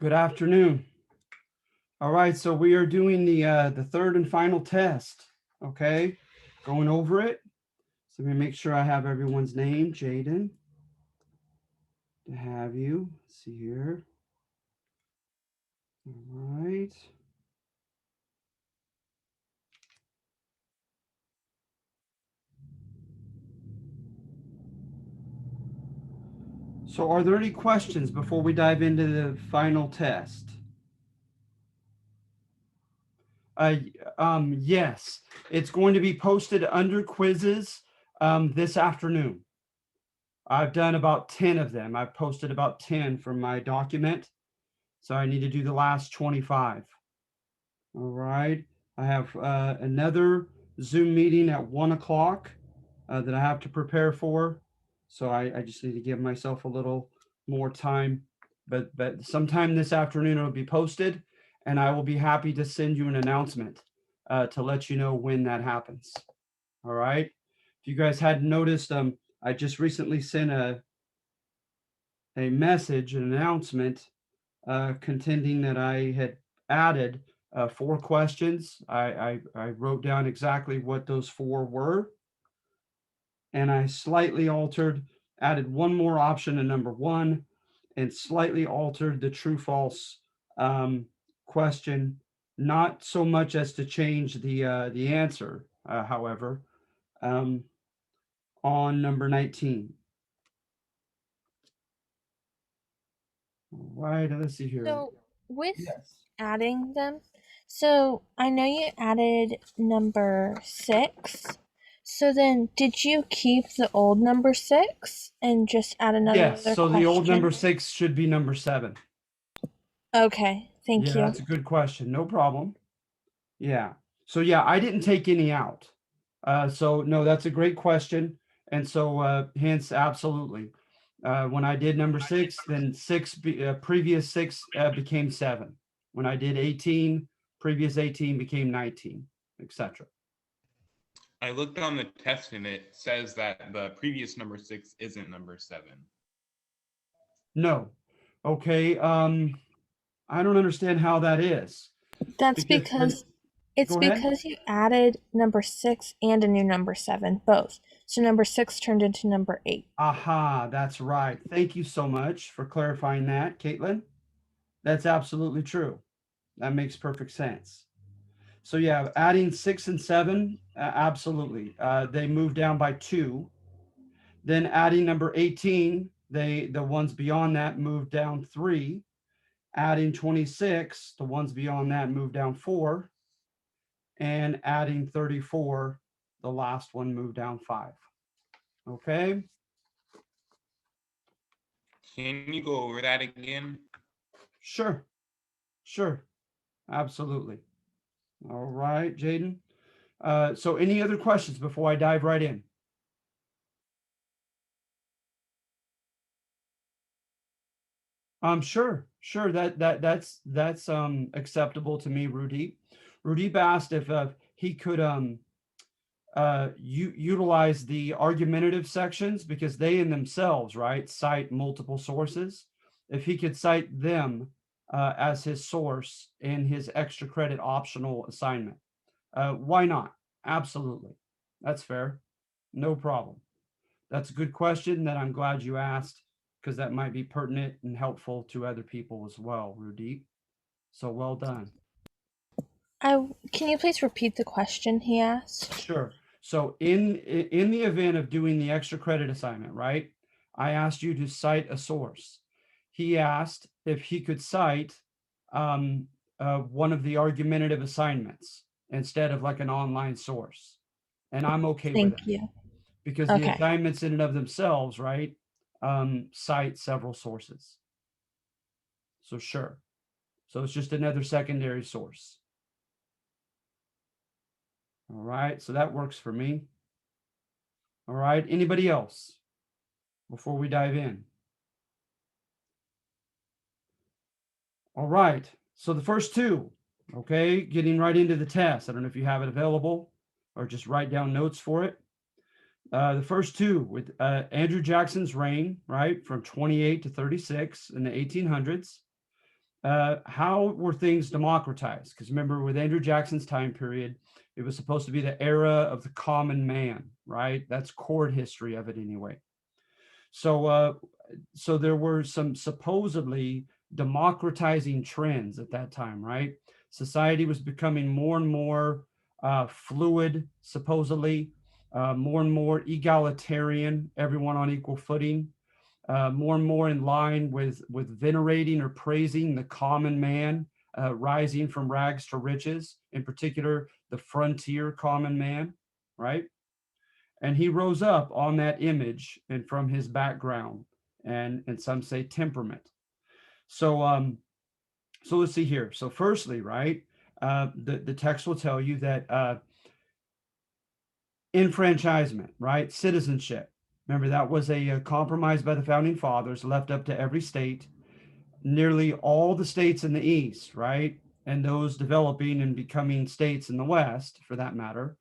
Good afternoon. All right, so we are doing the third and final test. Okay, going over it. So let me make sure I have everyone's name. Jaden, to have you. Let's see here. All right. So are there any questions before we dive into the final test? Uh, yes, it's going to be posted under quizzes this afternoon. I've done about 10 of them. I've posted about 10 from my document. So I need to do the last 25. All right. I have another Zoom meeting at 1 o'clock that I have to prepare for. So I just need to give myself a little more time. But sometime this afternoon it'll be posted, and I will be happy to send you an announcement to let you know when that happens. All right. If you guys hadn't noticed, I just recently sent a message, an announcement contending that I had added 4 questions. I wrote down exactly what those 4 were, and I slightly added one more option to number 1, and slightly altered the true/false question, not so much as to change the answer, however, on number 19. All right, let's see here. So with Yes. adding them, so I know you added number 6. So then did you keep the old number 6 and just add Yes. another So the old number question? 6 should be number 7. Okay, Yeah, thank you. that's a good question. No problem. Yeah. So yeah, I didn't take any out. So no, that's a great question. And so hence absolutely. When I did number 6, then previous 6 became 7. When I did 18, previous 18 became 19, etc. I looked on the test and it says that the previous number 6 isn't number 7. No. Okay. I don't understand how that is. That's Because when it's Go ahead. because you added number 6 and a new number 7, both. So number 6 turned into number 8. Aha, that's right. Thank you so much for clarifying that, Caitlin. That's absolutely true. That makes perfect sense. So yeah, adding 6 and 7, absolutely. They move down by 2. Then adding number 18, the ones beyond that move down 3. Adding 26, the ones beyond that move down 4. And adding 34, the last one moved down 5. Okay. Can you go over that again? Sure. Sure. Absolutely. All right, Jaden. So any other questions before I dive right in? Sure. That's acceptable to me, Rudeep. Rudeep asked if he could utilize the argumentative sections because they in themselves, right, cite multiple sources. If he could cite them as his source in his extra credit optional assignment. Why not? Absolutely. That's fair. No problem. That's a good question that I'm glad you asked because that might be pertinent and helpful to other people as well, Rudeep. So well done. Can you please repeat the question he asked? Sure. So in the event of doing the extra credit assignment, right? I asked you to cite a source. He asked if he could cite one of the argumentative assignments instead of like an online source. And I'm okay with it Thank you. because the Okay. assignments in and of themselves, right, cite several sources. So sure. So it's just another secondary source. All right, so that works for me. All right, anybody else before we dive in? All right, so the first 2, okay, getting right into the test. I don't know if you have it available or just write down notes for it. The first 2 with Andrew Jackson's reign, right, from 28 to 36 in the 1800s. how were things democratized? Because remember, with Andrew Jackson's time period, it was supposed to be the era of the common man, right? That's court history of it anyway. So there were some supposedly democratizing trends at that time, right? Society was becoming more and more fluid, supposedly, more and more egalitarian, everyone on equal footing, more and more in line with venerating or praising the common man, rising from rags to riches, in particular, the frontier common man, right? And he rose up on that image and from his background and some say temperament. So let's see here. So firstly, right, the text will tell you that enfranchisement, right, citizenship. Remember, that was a compromise by the founding fathers, left up to every state. Nearly all the states in the East, right, and those developing and becoming states in the West, for that matter,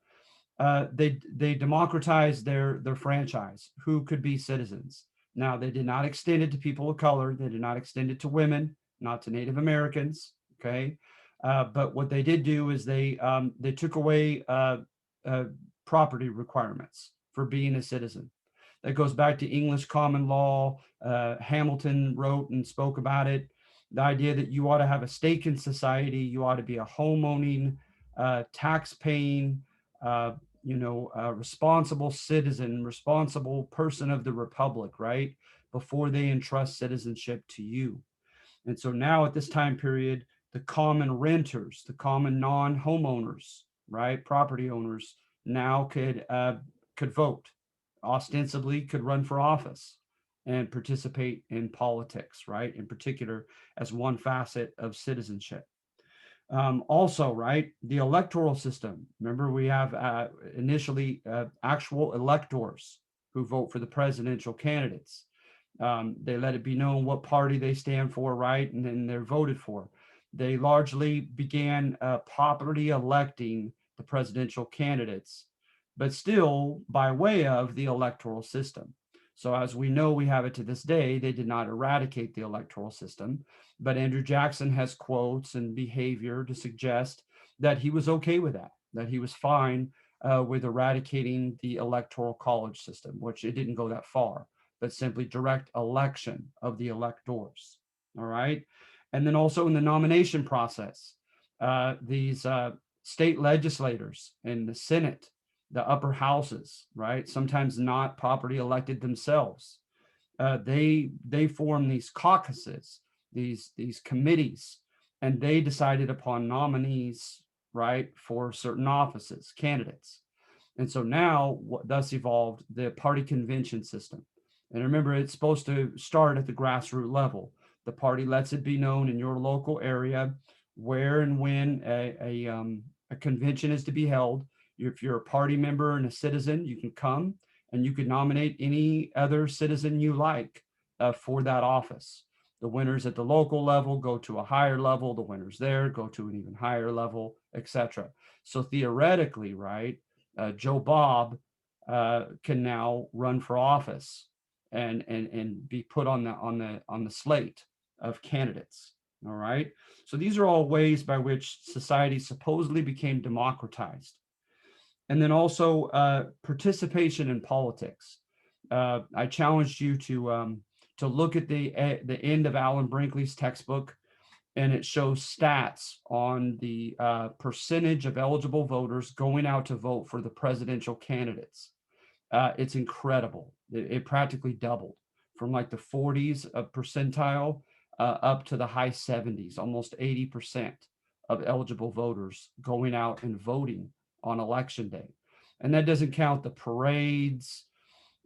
they democratized their franchise. Who could be citizens? Now, they did not extend it to people of color. They did not extend it to women, not to Native Americans. Okay, but what they did do is they took away property requirements for being a citizen. That goes back to English common law. Hamilton wrote and spoke about it. The idea that you ought to have a stake in society, you ought to be a home-owning, tax-paying, responsible citizen, responsible person of the republic, right? Before they entrust citizenship to you. And so now at this time period, the common renters, the common non-homeowners, right, property owners now could vote, ostensibly could run for office and participate in politics, right? In particular, as one facet of citizenship. Also, right, the electoral system. Remember, we have initially actual electors who vote for the presidential candidates. They let it be known what party they stand for, right? And then they're voted for. They largely began popularly electing the presidential candidates, but still by way of the electoral system. So as we know, we have it to this day, they did not eradicate the electoral system, but Andrew Jackson has quotes and behavior to suggest that he was okay with that he was fine with eradicating the electoral college system, which it didn't go that far, but simply direct election of the electors. All right. And then also in the nomination process, these state legislators in the Senate, the upper houses, right, sometimes not properly elected themselves, they form these caucuses, these committees, and they decided upon nominees, right, for certain offices, candidates. And so now thus evolved the party convention system. And remember, it's supposed to start at the grassroots level. The party lets it be known in your local area where and when a convention is to be held. If you're a party member and a citizen, you can come and you can nominate any other citizen you like for that office. The winners at the local level go to a higher level. The winners there go to an even higher level, etc. So theoretically, right, Joe Bob can now run for office and be put on the slate of candidates. All right. So these are all ways by which society supposedly became democratized. And then also participation in politics. I challenged you to look at the end of Alan Brinkley's textbook, and it shows stats on the percentage of eligible voters going out to vote for the presidential candidates. It's incredible. It practically doubled from like the 40s of percentile up to the high 70s, almost 80% of eligible voters going out and voting on election day. And that doesn't count the parades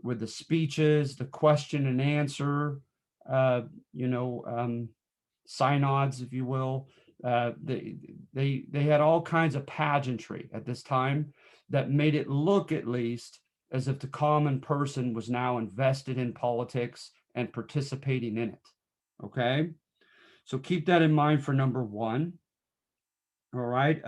with the speeches, the question and answer, synods, if you will. They had all kinds of pageantry at this time that made it look, at least, as if the common person was now invested in politics and participating in it. Okay, so keep that in mind for number one. All right.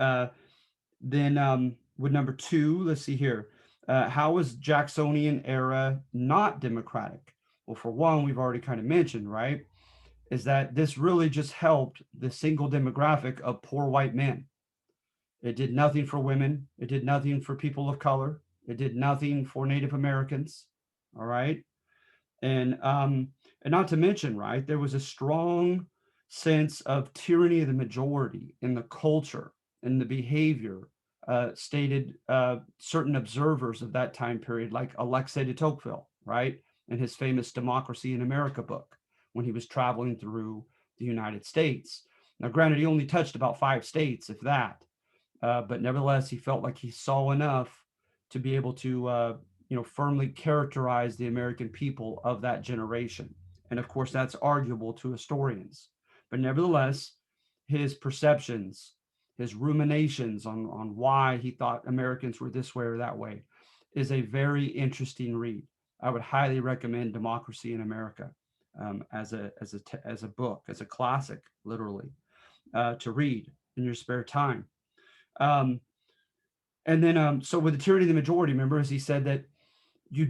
Then with number two, let's see here. How was Jacksonian era not democratic? Well, for one, we've already kind of mentioned, right? is that this really just helped the single demographic of poor white men. It did nothing for women. It did nothing for people of color. It did nothing for Native Americans. All right. And not to mention, right, there was a strong sense of tyranny of the majority in the culture and the behavior stated certain observers of that time period, like Alexis de Tocqueville, right, in his famous Democracy in America book when he was traveling through the United States. Now, granted, he only touched about 5 states, if that, but nevertheless, he felt like he saw enough to be able to, firmly characterize the American people of that generation. And of course, that's arguable to historians. But nevertheless, his perceptions, his ruminations on why he thought Americans were this way or that way is a very interesting read. I would highly recommend Democracy in America as a book, as a classic, literally, to read in your spare time. Um, and then, so with the tyranny of the majority, remember, as he said that you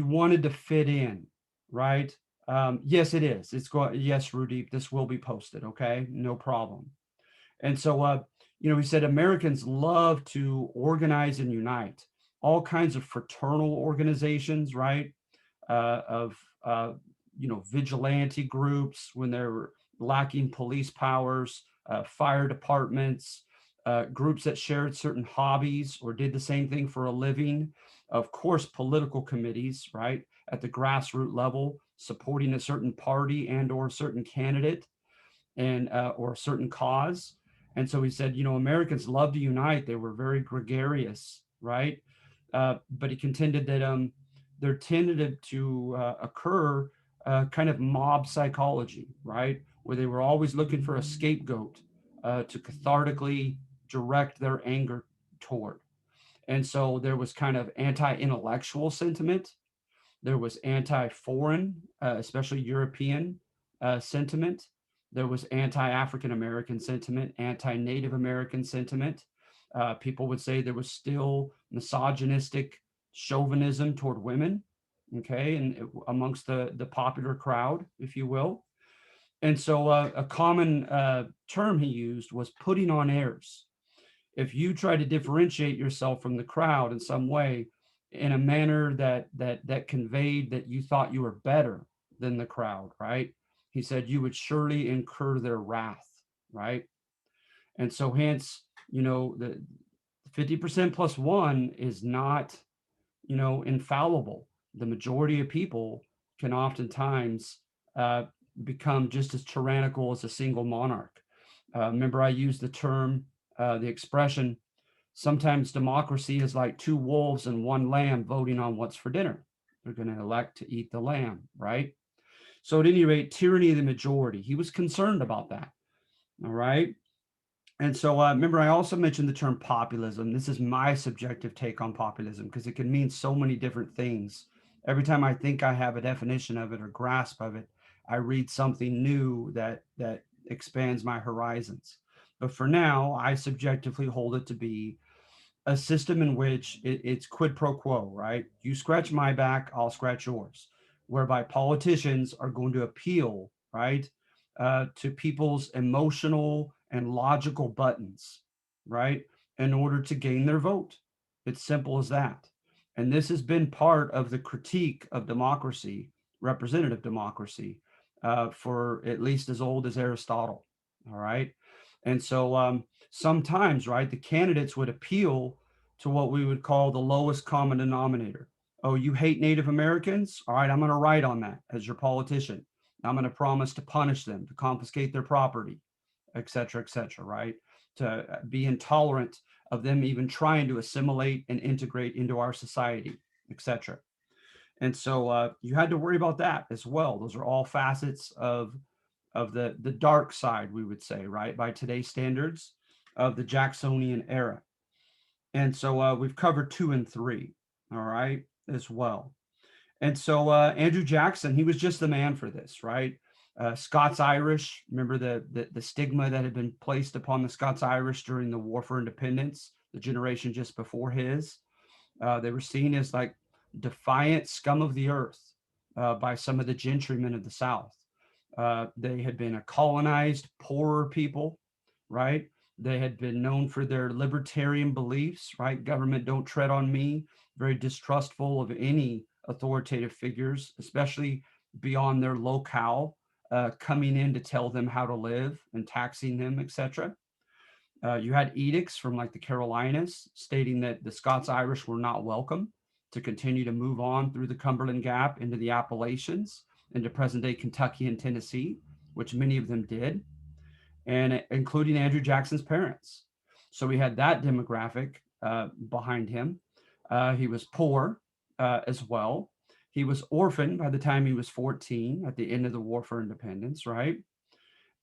wanted to fit in, right? Yes, it is. Yes, Rudy, this will be posted. Okay, no problem. And so, he said Americans love to organize and unite all kinds of fraternal organizations, right? Of, vigilante groups when they're lacking police powers, fire departments, groups that shared certain hobbies or did the same thing for a living. Of course, political committees, right, at the grassroots level, supporting a certain party and or a certain candidate and or a certain cause. And so he said, Americans love to unite. They were very gregarious, right? But he contended that there tended to occur kind of mob psychology, right? Where they were always looking for a scapegoat to cathartically direct their anger toward. And so there was kind of anti-intellectual sentiment. There was anti-foreign, especially European sentiment. There was anti-African American sentiment, anti-Native American sentiment. People would say there was still misogynistic chauvinism toward women, okay, and amongst the popular crowd, if you will. And so a common term he used was putting on airs. If you try to differentiate yourself from the crowd in some way, in a manner that conveyed that you thought you were better than the crowd, right? He said you would surely incur their wrath, right? And so hence, the 50% plus one is not, infallible. The majority of people can oftentimes become just as tyrannical as a single monarch. Remember, I used the term, the expression, sometimes democracy is like 2 wolves and 1 lamb voting on what's for dinner. They're going to elect to eat the lamb, right? So at any rate, tyranny of the majority. He was concerned about that. All right. And so remember, I also mentioned the term populism. This is my subjective take on populism because it can mean so many different things. Every time I think I have a definition of it or grasp of it, I read something new that expands my horizons. But for now, I subjectively hold it to be a system in which it's quid pro quo, right? You scratch my back, I'll scratch yours, whereby politicians are going to appeal, right, to people's emotional and logical buttons, right, in order to gain their vote. It's simple as that. And this has been part of the critique of democracy, representative democracy, for at least as old as Aristotle. All right. And so sometimes, right, the candidates would appeal to what we would call the lowest common denominator. Oh, you hate Native Americans? All right, I'm going to write on that as your politician. I'm going to promise to punish them, to confiscate their property, et cetera, right? To be intolerant of them even trying to assimilate and integrate into our society, et cetera. And so you had to worry about that as well. Those are all facets of the dark side, we would say, right, by today's standards, of the Jacksonian era. And so we've covered 2 and 3, all right, as well. And so Andrew Jackson, he was just the man for this, right? Scots Irish, remember the stigma that had been placed upon the Scots Irish during the War for Independence, the generation just before his. They were seen as like defiant scum of the earth by some of the gentrymen of the South. They had been a colonized, poorer people, right? They had been known for their libertarian beliefs, right? Government don't tread on me, very distrustful of any authoritative figures, especially beyond their locale, coming in to tell them how to live and taxing them, etc. You had edicts from like the Carolinas stating that the Scots-Irish were not welcome to continue to move on through the Cumberland Gap into the Appalachians, into present-day Kentucky and Tennessee, which many of them did, and including Andrew Jackson's parents. So we had that demographic behind him. He was poor as well. He was orphaned by the time he was 14 at the end of the War for Independence, right?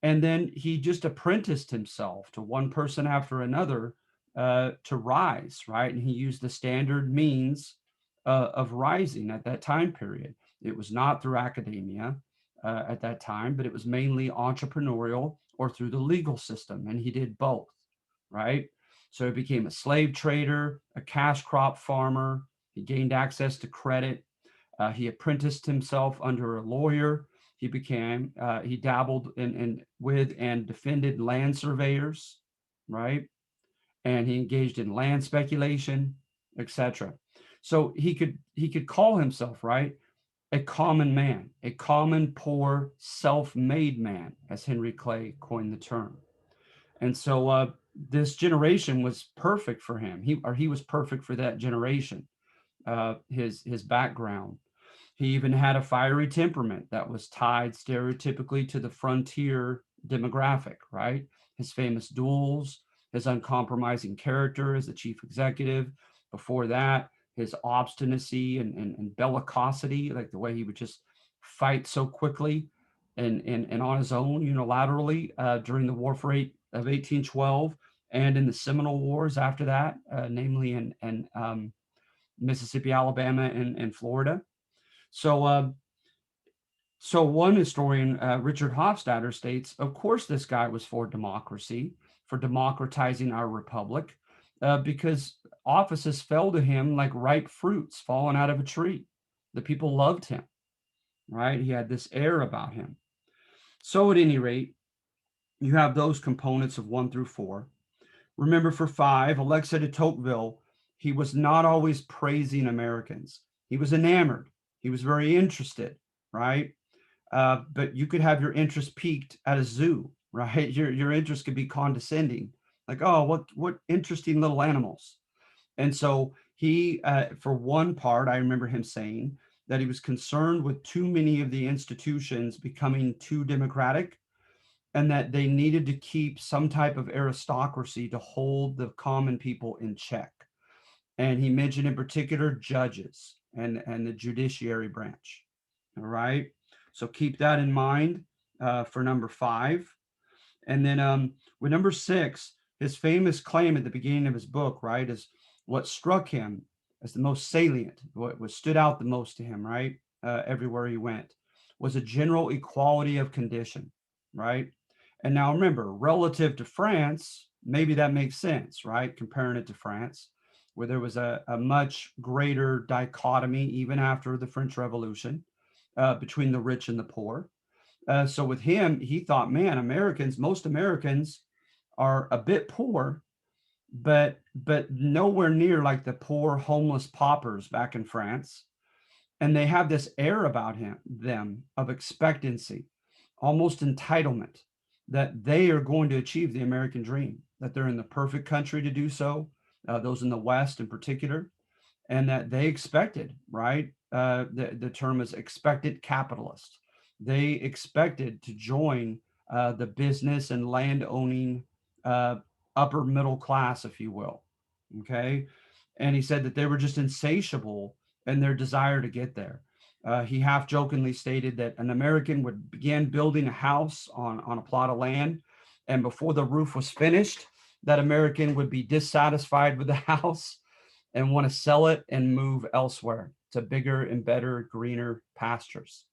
And then he just apprenticed himself to one person after another to rise, right? And he used the standard means of rising at that time period. It was not through academia at that time, but it was mainly entrepreneurial or through the legal system. And he did both, right? So he became a slave trader, a cash crop farmer. He gained access to credit. He apprenticed himself under a lawyer. He dabbled with and defended land surveyors, right? And he engaged in land speculation, etc. So he could call himself, right, a common man, a common, poor, self-made man, as Henry Clay coined the term. And so this generation was perfect for him. He was perfect for that generation. His background. He even had a fiery temperament that was tied stereotypically to the frontier demographic, right? His famous duels, his uncompromising character as the chief executive. Before that, his obstinacy and bellicosity, like the way he would just fight so quickly and on his own unilaterally during the War of 1812 and in the Seminole Wars after that, namely in Mississippi, Alabama, and Florida. So one historian, Richard Hofstadter, states, of course, this guy was for democracy, for democratizing our republic, because offices fell to him like ripe fruits falling out of a tree. The people loved him, right? He had this air about him. So at any rate, you have those components of 1 through 4. Remember, for 5, Alexis de Tocqueville, he was not always praising Americans. He was enamored. He was very interested, right? But you could have your interest piqued at a zoo, right? Your interest could be condescending, like, oh, what interesting little animals. And so he, for one part, I remember him saying that he was concerned with too many of the institutions becoming too democratic, and that they needed to keep some type of aristocracy to hold the common people in check. And he mentioned in particular judges and the judiciary branch. All right. So keep that in mind for number 5. And then with number 6, his famous claim at the beginning of his book, right, is what struck him as the most salient, what was stood out the most to him, right, everywhere he went, was a general equality of condition, right? And now remember, relative to France, maybe that makes sense, right? Comparing it to France, where there was a much greater dichotomy even after the French Revolution between the rich and the poor. So with him, he thought, man, most Americans are a bit poor, but nowhere near like the poor homeless paupers back in France. And they have this air about them of expectancy, almost entitlement, that they are going to achieve the American dream, that they're in the perfect country to do so, those in the West in particular, and that they expected, right? The term is expected capitalist. They expected to join the business and land owning upper middle class, if you will. Okay. And he said that they were just insatiable in their desire to get there. He half jokingly stated that an American would begin building a house on a plot of land, and before the roof was finished, that American would be dissatisfied with the house and want to sell it and move elsewhere to bigger and better, greener pastures.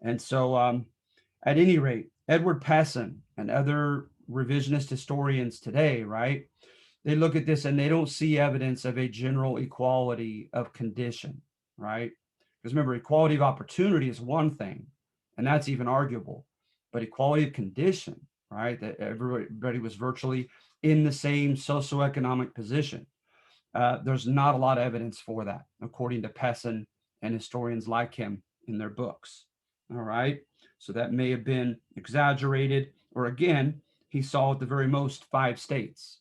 And so, at any rate, Edward Pessin and other revisionist historians today, right, they look at this and they don't see evidence of a general equality of condition, right? Because remember, equality of opportunity is one thing, and that's even arguable. but equality of condition, right? That everybody was virtually in the same socioeconomic position. There's not a lot of evidence for that, according to Pessin and historians like him in their books. All right. So that may have been exaggerated, or again, he saw at the very most 5 states.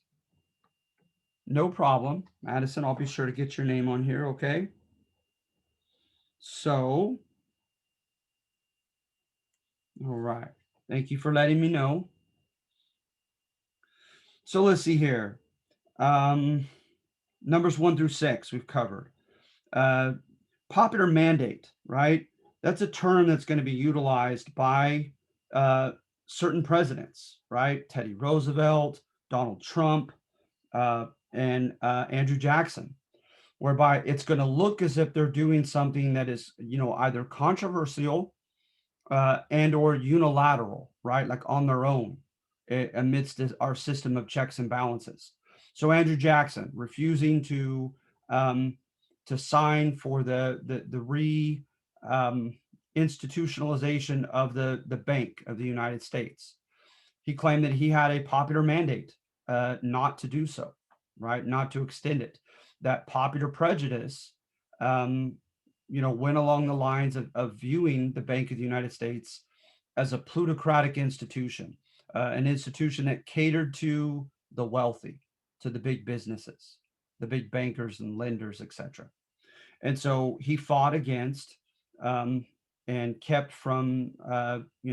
No problem, Madison. I'll be sure to get your name on here. Okay. So, all right. Thank you for letting me know. So let's see here. Numbers 1 through 6 we've covered. Popular mandate, right? That's a term that's going to be utilized by certain presidents, right? Teddy Roosevelt, Donald Trump, and Andrew Jackson, whereby it's going to look as if they're doing something that is, either controversial and or unilateral, right? Like on their own amidst our system of checks and balances. So Andrew Jackson refusing to sign for the institutionalization of the Bank of the United States. He claimed that he had a popular mandate not to do so, right? Not to extend it. That popular prejudice went along the lines of viewing the Bank of the United States as a plutocratic institution, an institution that catered to the wealthy, to the big businesses, the big bankers and lenders, etc. And so he fought against and kept from,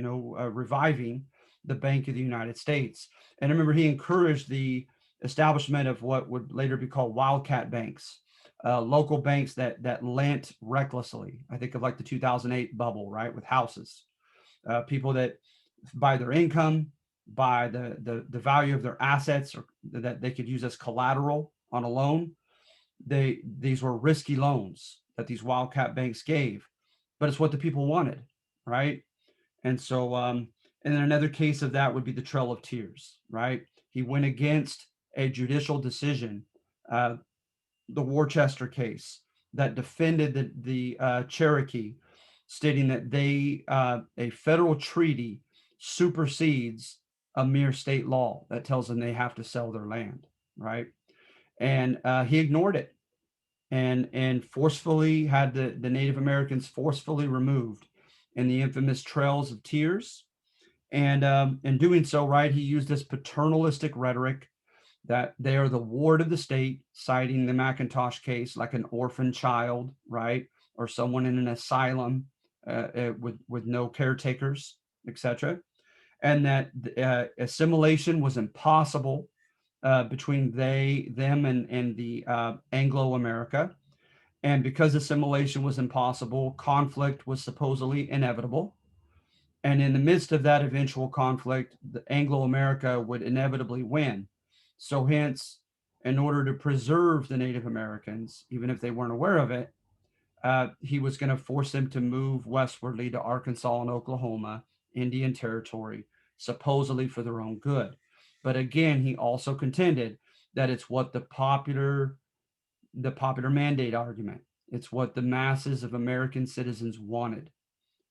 reviving the Bank of the United States. And I remember he encouraged the establishment of what would later be called wildcat banks, local banks that lent recklessly. I think of like the 2008 bubble, right, with houses. People that by their income, by the value of their assets, or that they could use as collateral on a loan, these were risky loans that these wildcat banks gave, but it's what the people wanted, right? And so, and then another case of that would be the Trail of Tears, right? He went against a judicial decision, the Worcester case that defended the Cherokee, stating that a federal treaty supersedes a mere state law that tells them they have to sell their land, right? And he ignored it and forcefully had the Native Americans forcefully removed in the infamous Trails of Tears. And in doing so, right, he used this paternalistic rhetoric that they are the ward of the state, citing the McIntosh case like an orphan child, right, or someone in an asylum with no caretakers, etc., and that assimilation was impossible between them and the Anglo-America. And because assimilation was impossible, conflict was supposedly inevitable. And in the midst of that eventual conflict, the Anglo-America would inevitably win. So hence, in order to preserve the Native Americans, even if they weren't aware of it, he was going to force them to move westwardly to Arkansas and Oklahoma, Indian Territory, supposedly for their own good. But again, he also contended that it's what the popular mandate argument, it's what the masses of American citizens wanted,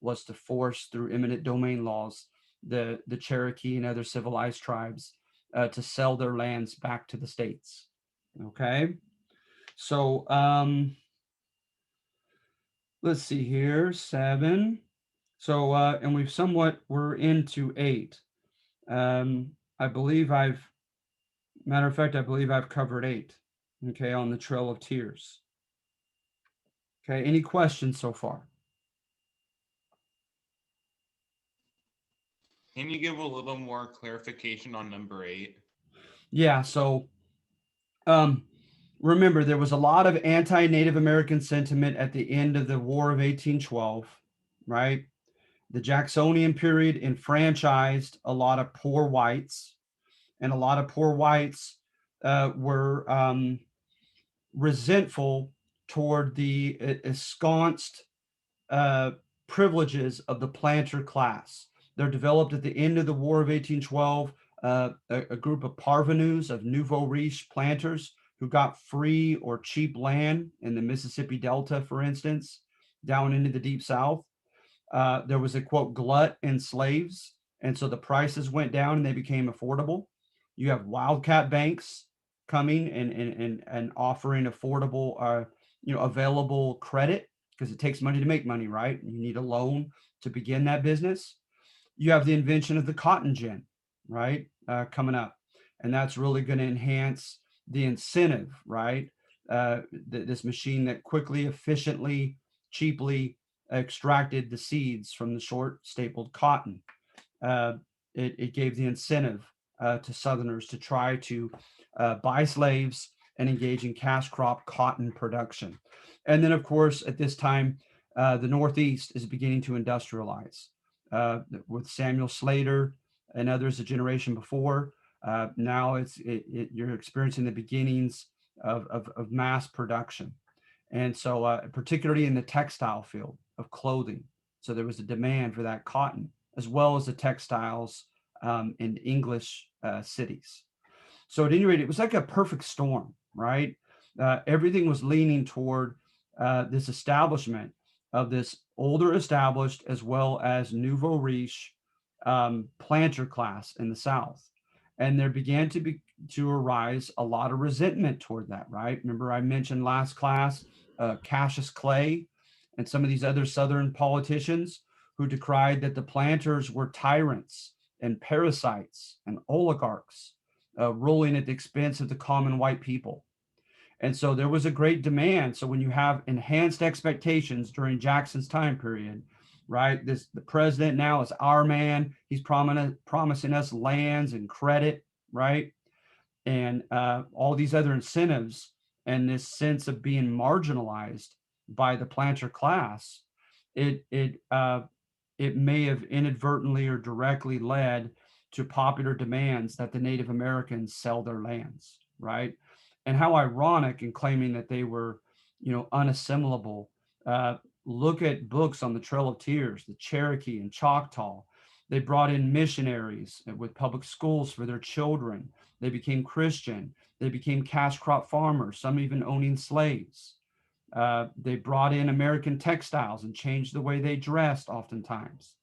was to force through eminent domain laws the Cherokee and other civilized tribes to sell their lands back to the states. Okay, so let's see here, 7. So and we're into 8. I believe I've covered 8. Okay, on the Trail of Tears. Okay, any questions so far? Can you give a little more clarification on number 8? Yeah, so remember, there was a lot of anti-Native American sentiment at the end of the War of 1812, right? The Jacksonian period enfranchised a lot of poor whites, and a lot of poor whites were resentful toward the ensconced privileges of the planter class. They're developed at the end of the War of 1812, a group of parvenus, of nouveau riche planters who got free or cheap land in the Mississippi Delta, for instance, down into the Deep South. There was a, quote, glut in slaves, And so the prices went down and they became affordable. You have wildcat banks coming and offering affordable, available credit, because it takes money to make money, right? You need a loan to begin that business. You have the invention of the cotton gin, right, coming up, and that's really going to enhance the incentive, right? This machine that quickly, efficiently, cheaply extracted the seeds from the short stapled cotton. uh, it gave the incentive to Southerners to try to buy slaves and engage in cash crop cotton production. And then, of course, at this time, the Northeast is beginning to industrialize with Samuel Slater and others a generation before. Now you're experiencing the beginnings of mass production. And so, particularly in the textile field of clothing. So there was a demand for that cotton, as well as the textiles in English cities. So at any rate, it was like a perfect storm, right? Everything was leaning toward this establishment of this older established as well as nouveau riche planter class in the South. And there began to arise a lot of resentment toward that, right? Remember I mentioned last class, Cassius Clay and some of these other Southern politicians who decried that the planters were tyrants and parasites and oligarchs ruling at the expense of the common white people. And so there was a great demand. So when you have enhanced expectations during Jackson's time period, right? The president now is our man. He's promising us lands and credit, right? And all these other incentives, and this sense of being marginalized by the planter class. It may have inadvertently or directly led to popular demands that the Native Americans sell their lands, right? And how ironic in claiming that they were, unassimilable. Look at books on the Trail of Tears, the Cherokee and Choctaw. They brought in missionaries with public schools for their children. They became Christian. They became cash crop farmers, some even owning slaves. They brought in American textiles and changed the way they dressed oftentimes.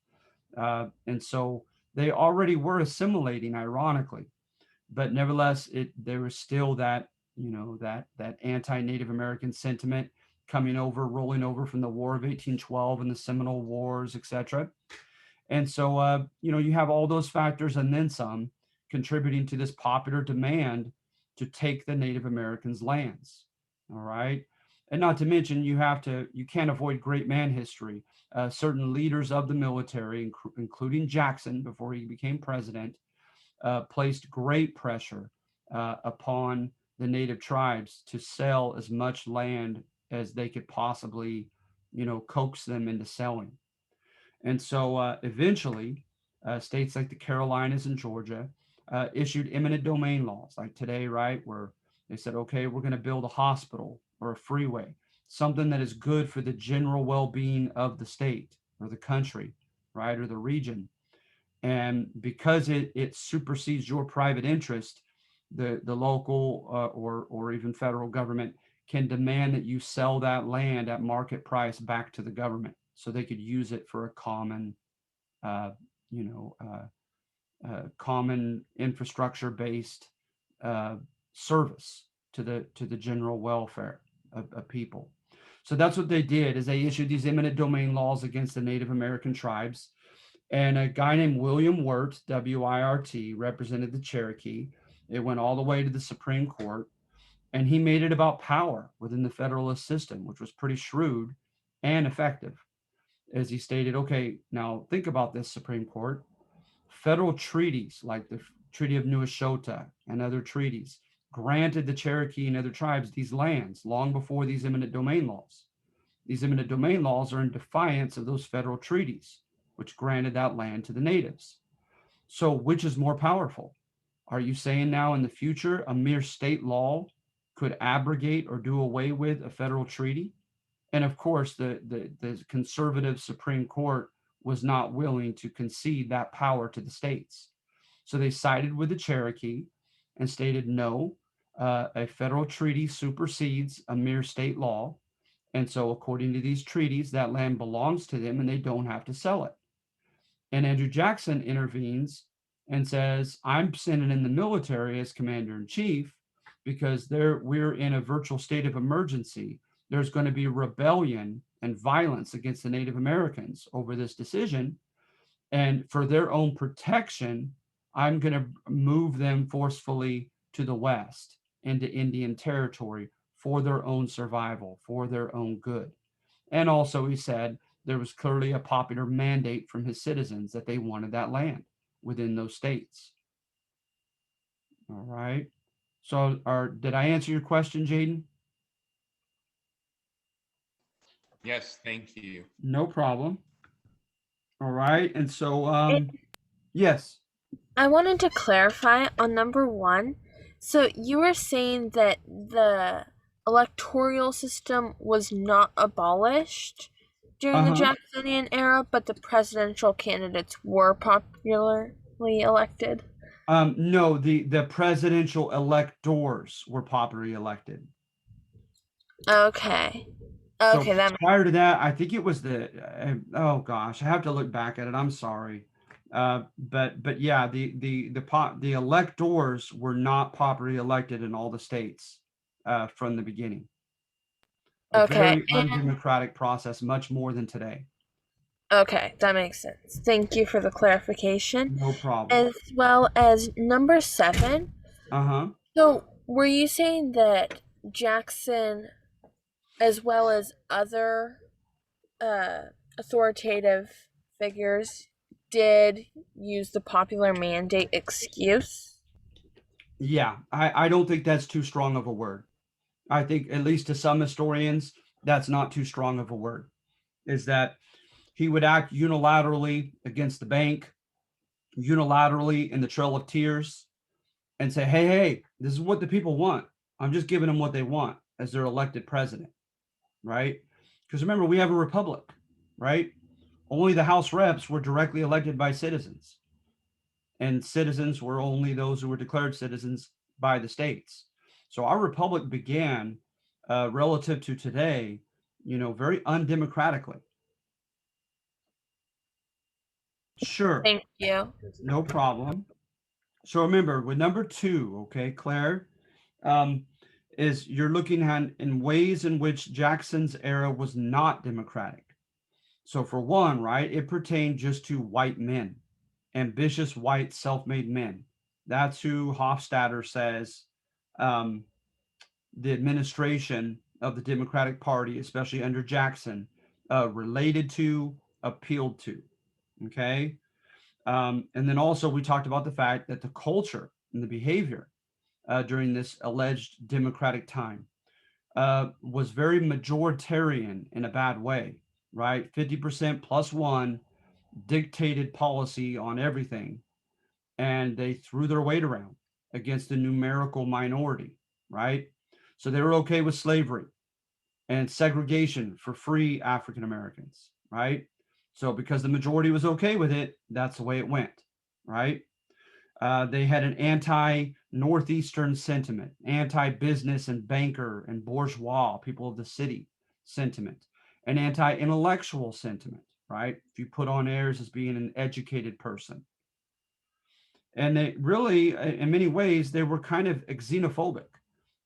And so they already were assimilating, ironically, but nevertheless, there was still that, that anti-Native American sentiment rolling over from the War of 1812 and the Seminole Wars, etc. And so, you have all those factors and then some contributing to this popular demand to take the Native Americans' lands. All right. And not to mention, you can't avoid great man history. Certain leaders of the military, including Jackson before he became president, placed great pressure upon the native tribes to sell as much land as they could possibly, coax them into selling. And so eventually, states like the Carolinas and Georgia issued eminent domain laws, like today, right, where they said, okay, we're going to build a hospital or a freeway, something that is good for the general well-being of the state or the country, right, or the region. And because it supersedes your private interest, the local or even federal government can demand that you sell that land at market price back to the government so they could use it for a common, uh, you know, common infrastructure-based uh, service to the general welfare of people. So that's what they did, is they issued these eminent domain laws against the Native American tribes. And a guy named William Wirt, W-I-R-T, represented the Cherokee. It went all the way to the Supreme Court, and he made it about power within the Federalist system, which was pretty shrewd and effective. As he stated, okay, now think about this, Supreme Court. Federal treaties like the Treaty of New Eshota and other treaties granted the Cherokee and other tribes these lands long before these eminent domain laws. These eminent domain laws are in defiance of those federal treaties, which granted that land to the natives. So which is more powerful? Are you saying now in the future a mere state law could abrogate or do away with a federal treaty? And of course, the conservative Supreme Court was not willing to concede that power to the states. So they sided with the Cherokee and stated no, a federal treaty supersedes a mere state law. And so according to these treaties, that land belongs to them and they don't have to sell it. And Andrew Jackson intervenes and says, I'm sending in the military as commander in chief because we're in a virtual state of emergency. There's going to be rebellion and violence against the Native Americans over this decision. And for their own protection, I'm going to move them forcefully to the west into Indian territory for their own survival, for their own good. And also, he said there was clearly a popular mandate from his citizens that they wanted that land within those states. All right. So, did I answer your question, Jaden? Yes, thank you. No problem. All right. And so, And yes. I wanted to clarify on number 1. So you were saying that the electoral system was not abolished during the Jacksonian era, but the presidential candidates were popularly elected? No, the presidential electors were popularly elected. Okay. So Okay, that prior to that, I think it was oh gosh, I have to look back at it. I'm sorry. But yeah, the electors were not popularly elected in all the states from the beginning. A okay. very undemocratic process, much more than today. Okay, that makes sense. Thank you for the clarification. No problem. As well as number 7. Uh-huh. So, were you saying that Jackson, as well as other authoritative figures, did use the popular mandate excuse? Yeah, I don't think that's too strong of a word. I think, at least to some historians, that's not too strong of a word. Is that he would act unilaterally against the bank, unilaterally in the Trail of Tears, and say, hey, this is what the people want. I'm just giving them what they want as their elected president, right? Because remember, we have a republic, right? Only the House reps were directly elected by citizens, and citizens were only those who were declared citizens by the states. So our republic began relative to today, very undemocratically. Sure, Thank you. no problem. So remember, with number 2, okay, Claire, um, is you're looking at in ways in which Jackson's era was not democratic. So for one, right, it pertained just to white men, ambitious white self-made men. That's who Hofstadter says um, the administration of the Democratic Party, especially under Jackson, related to, appealed to. Okay. And then also we talked about the fact that the culture and the behavior during this alleged democratic time was very majoritarian in a bad way, right? 50% plus one dictated policy on everything, and they threw their weight around against the numerical minority, right? So they were okay with slavery and segregation for free African Americans, right? So because the majority was okay with it, that's the way it went, right? They had an anti-Northeastern sentiment, anti-business and banker and bourgeois, people of the city sentiment, an anti-intellectual sentiment, right? If you put on airs as being an educated person. And they really, in many ways, they were kind of xenophobic.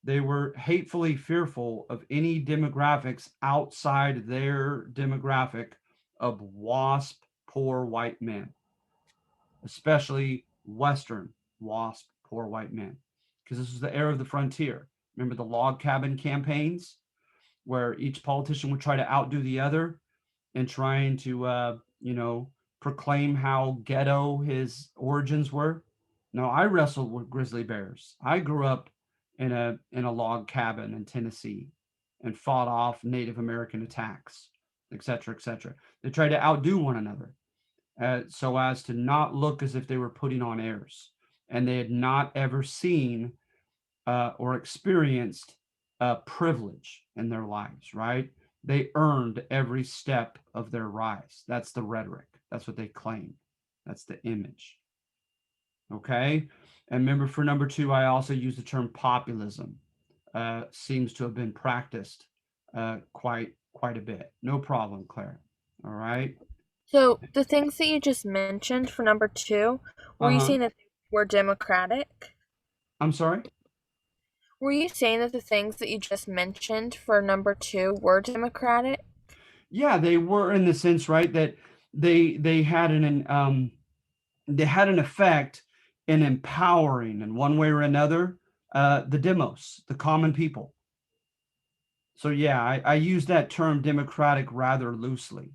They were hatefully fearful of any demographics outside their demographic of WASP poor white men, especially Western WASP poor white men, because this was the era of the frontier. Remember the log cabin campaigns where each politician would try to outdo the other in trying to, proclaim how ghetto his origins were? No, I wrestled with grizzly bears. I grew up in a log cabin in Tennessee and fought off Native American attacks, et cetera, et cetera. They tried to outdo one another so as to not look as if they were putting on airs, and they had not ever seen or experienced privilege in their lives, right? They earned every step of their rise. That's the rhetoric. That's what they claim. That's the image. Okay. And remember, for number 2, I also use the term populism. Seems to have been practiced quite a bit. No problem, Claire. All right. So the things that you just mentioned for number two, were you Uh-huh. saying that they were Democratic? I'm sorry? Were you saying that the things that you just mentioned for number two were Democratic? Yeah, they were in the sense, right, that they had they had an effect in empowering in one way or another the demos, the common people. So yeah, I use that term democratic rather loosely.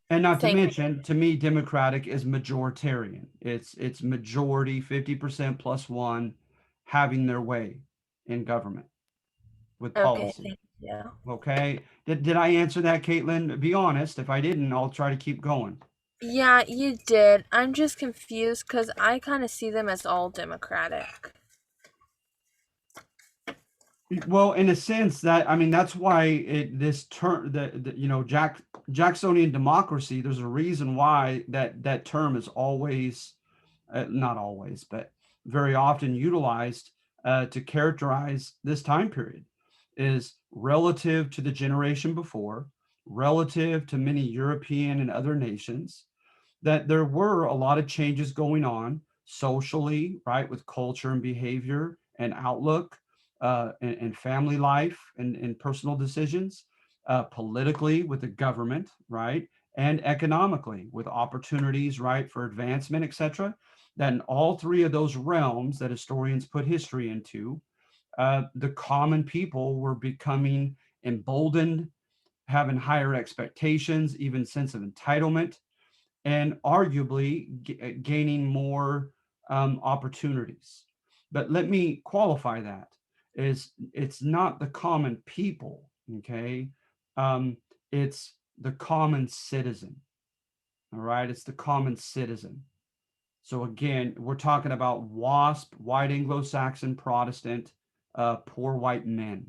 And not to Thank mention, to me, democratic is majoritarian. It's majority, 50% plus one, having their way in government with Okay, policy. thank you. Okay. Did I answer that, Caitlin? Be honest. If I didn't, I'll try to keep going. Yeah, you did. I'm just confused because I kind of see them as all Democratic. Well, in a sense that I mean that's why this term the Jacksonian democracy. There's a reason why that term is always not always, but very often utilized to characterize this time period is relative to the generation before, relative to many European and other nations, that there were a lot of changes going on socially, right, with culture and behavior and outlook, and family life and personal decisions, politically with the government, right, and economically with opportunities, right, for advancement, etc. That in all three of those realms that historians put history into, the common people were becoming emboldened, having higher expectations, even sense of entitlement, and arguably gaining more opportunities. But let me qualify that is it's not the common people, okay? Um, it's the common citizen, all right? It's the common citizen. So again, we're talking about WASP, white Anglo-Saxon Protestant, poor white men.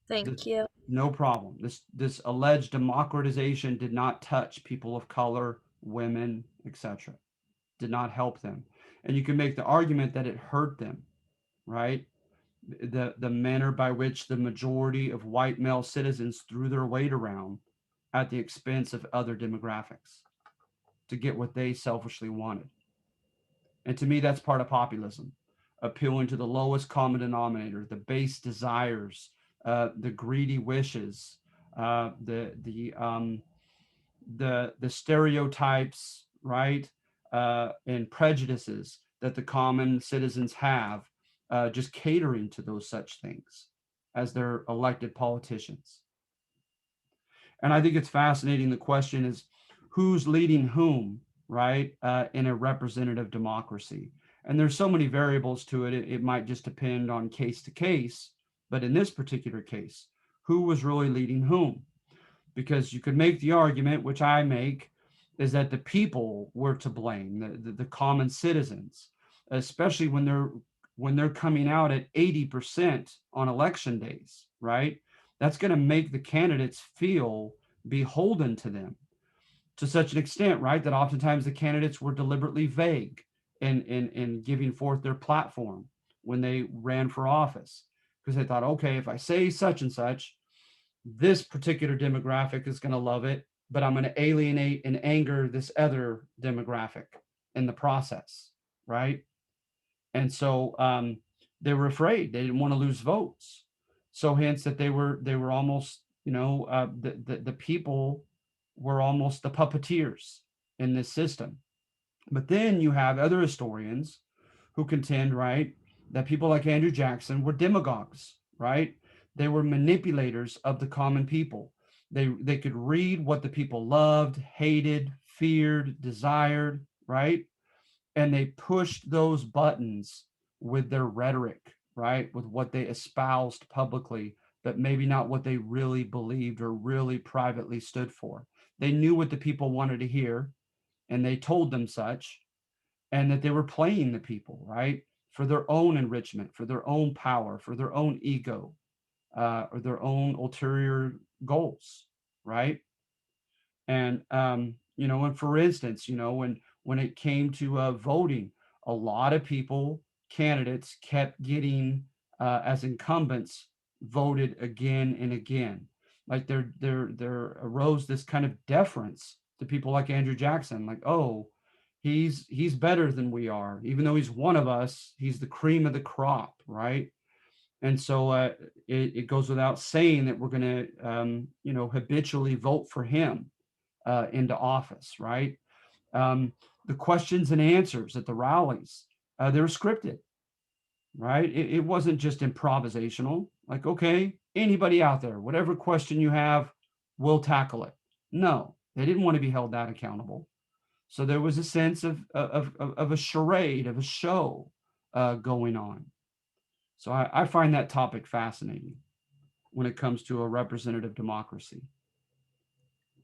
Thank you. No problem. This alleged democratization did not touch people of color, women, etc. Did not help them. And you can make the argument that it hurt them, right? The manner by which the majority of white male citizens threw their weight around at the expense of other demographics to get what they selfishly wanted. And to me, that's part of populism, appealing to the lowest common denominator, the base desires, the greedy wishes, the stereotypes, right, and prejudices that the common citizens have, just catering to those such things as their elected politicians. And I think it's fascinating. The question is, who's leading whom, right, in a representative democracy? And there's so many variables to it. It might just depend on case to case. But in this particular case, who was really leading whom? Because you could make the argument, which I make, is that the people were to blame, the common citizens, especially when they're coming out at 80% on election days, right? That's going to make the candidates feel beholden to them to such an extent, right? That oftentimes the candidates were deliberately vague in giving forth their platform when they ran for office, because they thought, okay, if I say such and such, this particular demographic is going to love it, but I'm going to alienate and anger this other demographic in the process, right? And so they were afraid; they didn't want to lose votes. So hence that they were almost, the people were almost the puppeteers in this system. But then you have other historians who contend, right, that people like Andrew Jackson were demagogues, right? They were manipulators of the common people. They could read what the people loved, hated, feared, desired, right? And they pushed those buttons with their rhetoric, right? With what they espoused publicly, but maybe not what they really believed or really privately stood for. They knew what the people wanted to hear, and they told them such, and that they were playing the people, right? For their own enrichment, for their own power, for their own ego, or their own ulterior goals, right? And and for instance, when it came to voting, a lot of people, candidates, kept getting as incumbents voted again and again. Like there arose this kind of deference to people like Andrew Jackson, like, oh, he's better than we are, even though he's one of us, he's the cream of the crop, right? And so it goes without saying that we're going to, habitually vote for him into office, right? Um, the questions and answers at the rallies, they were scripted, right? It wasn't just improvisational. Like, okay, anybody out there, whatever question you have, we'll tackle it. No, they didn't want to be held that accountable. So there was a sense of a charade, of a show going on. So I find that topic fascinating when it comes to a representative democracy.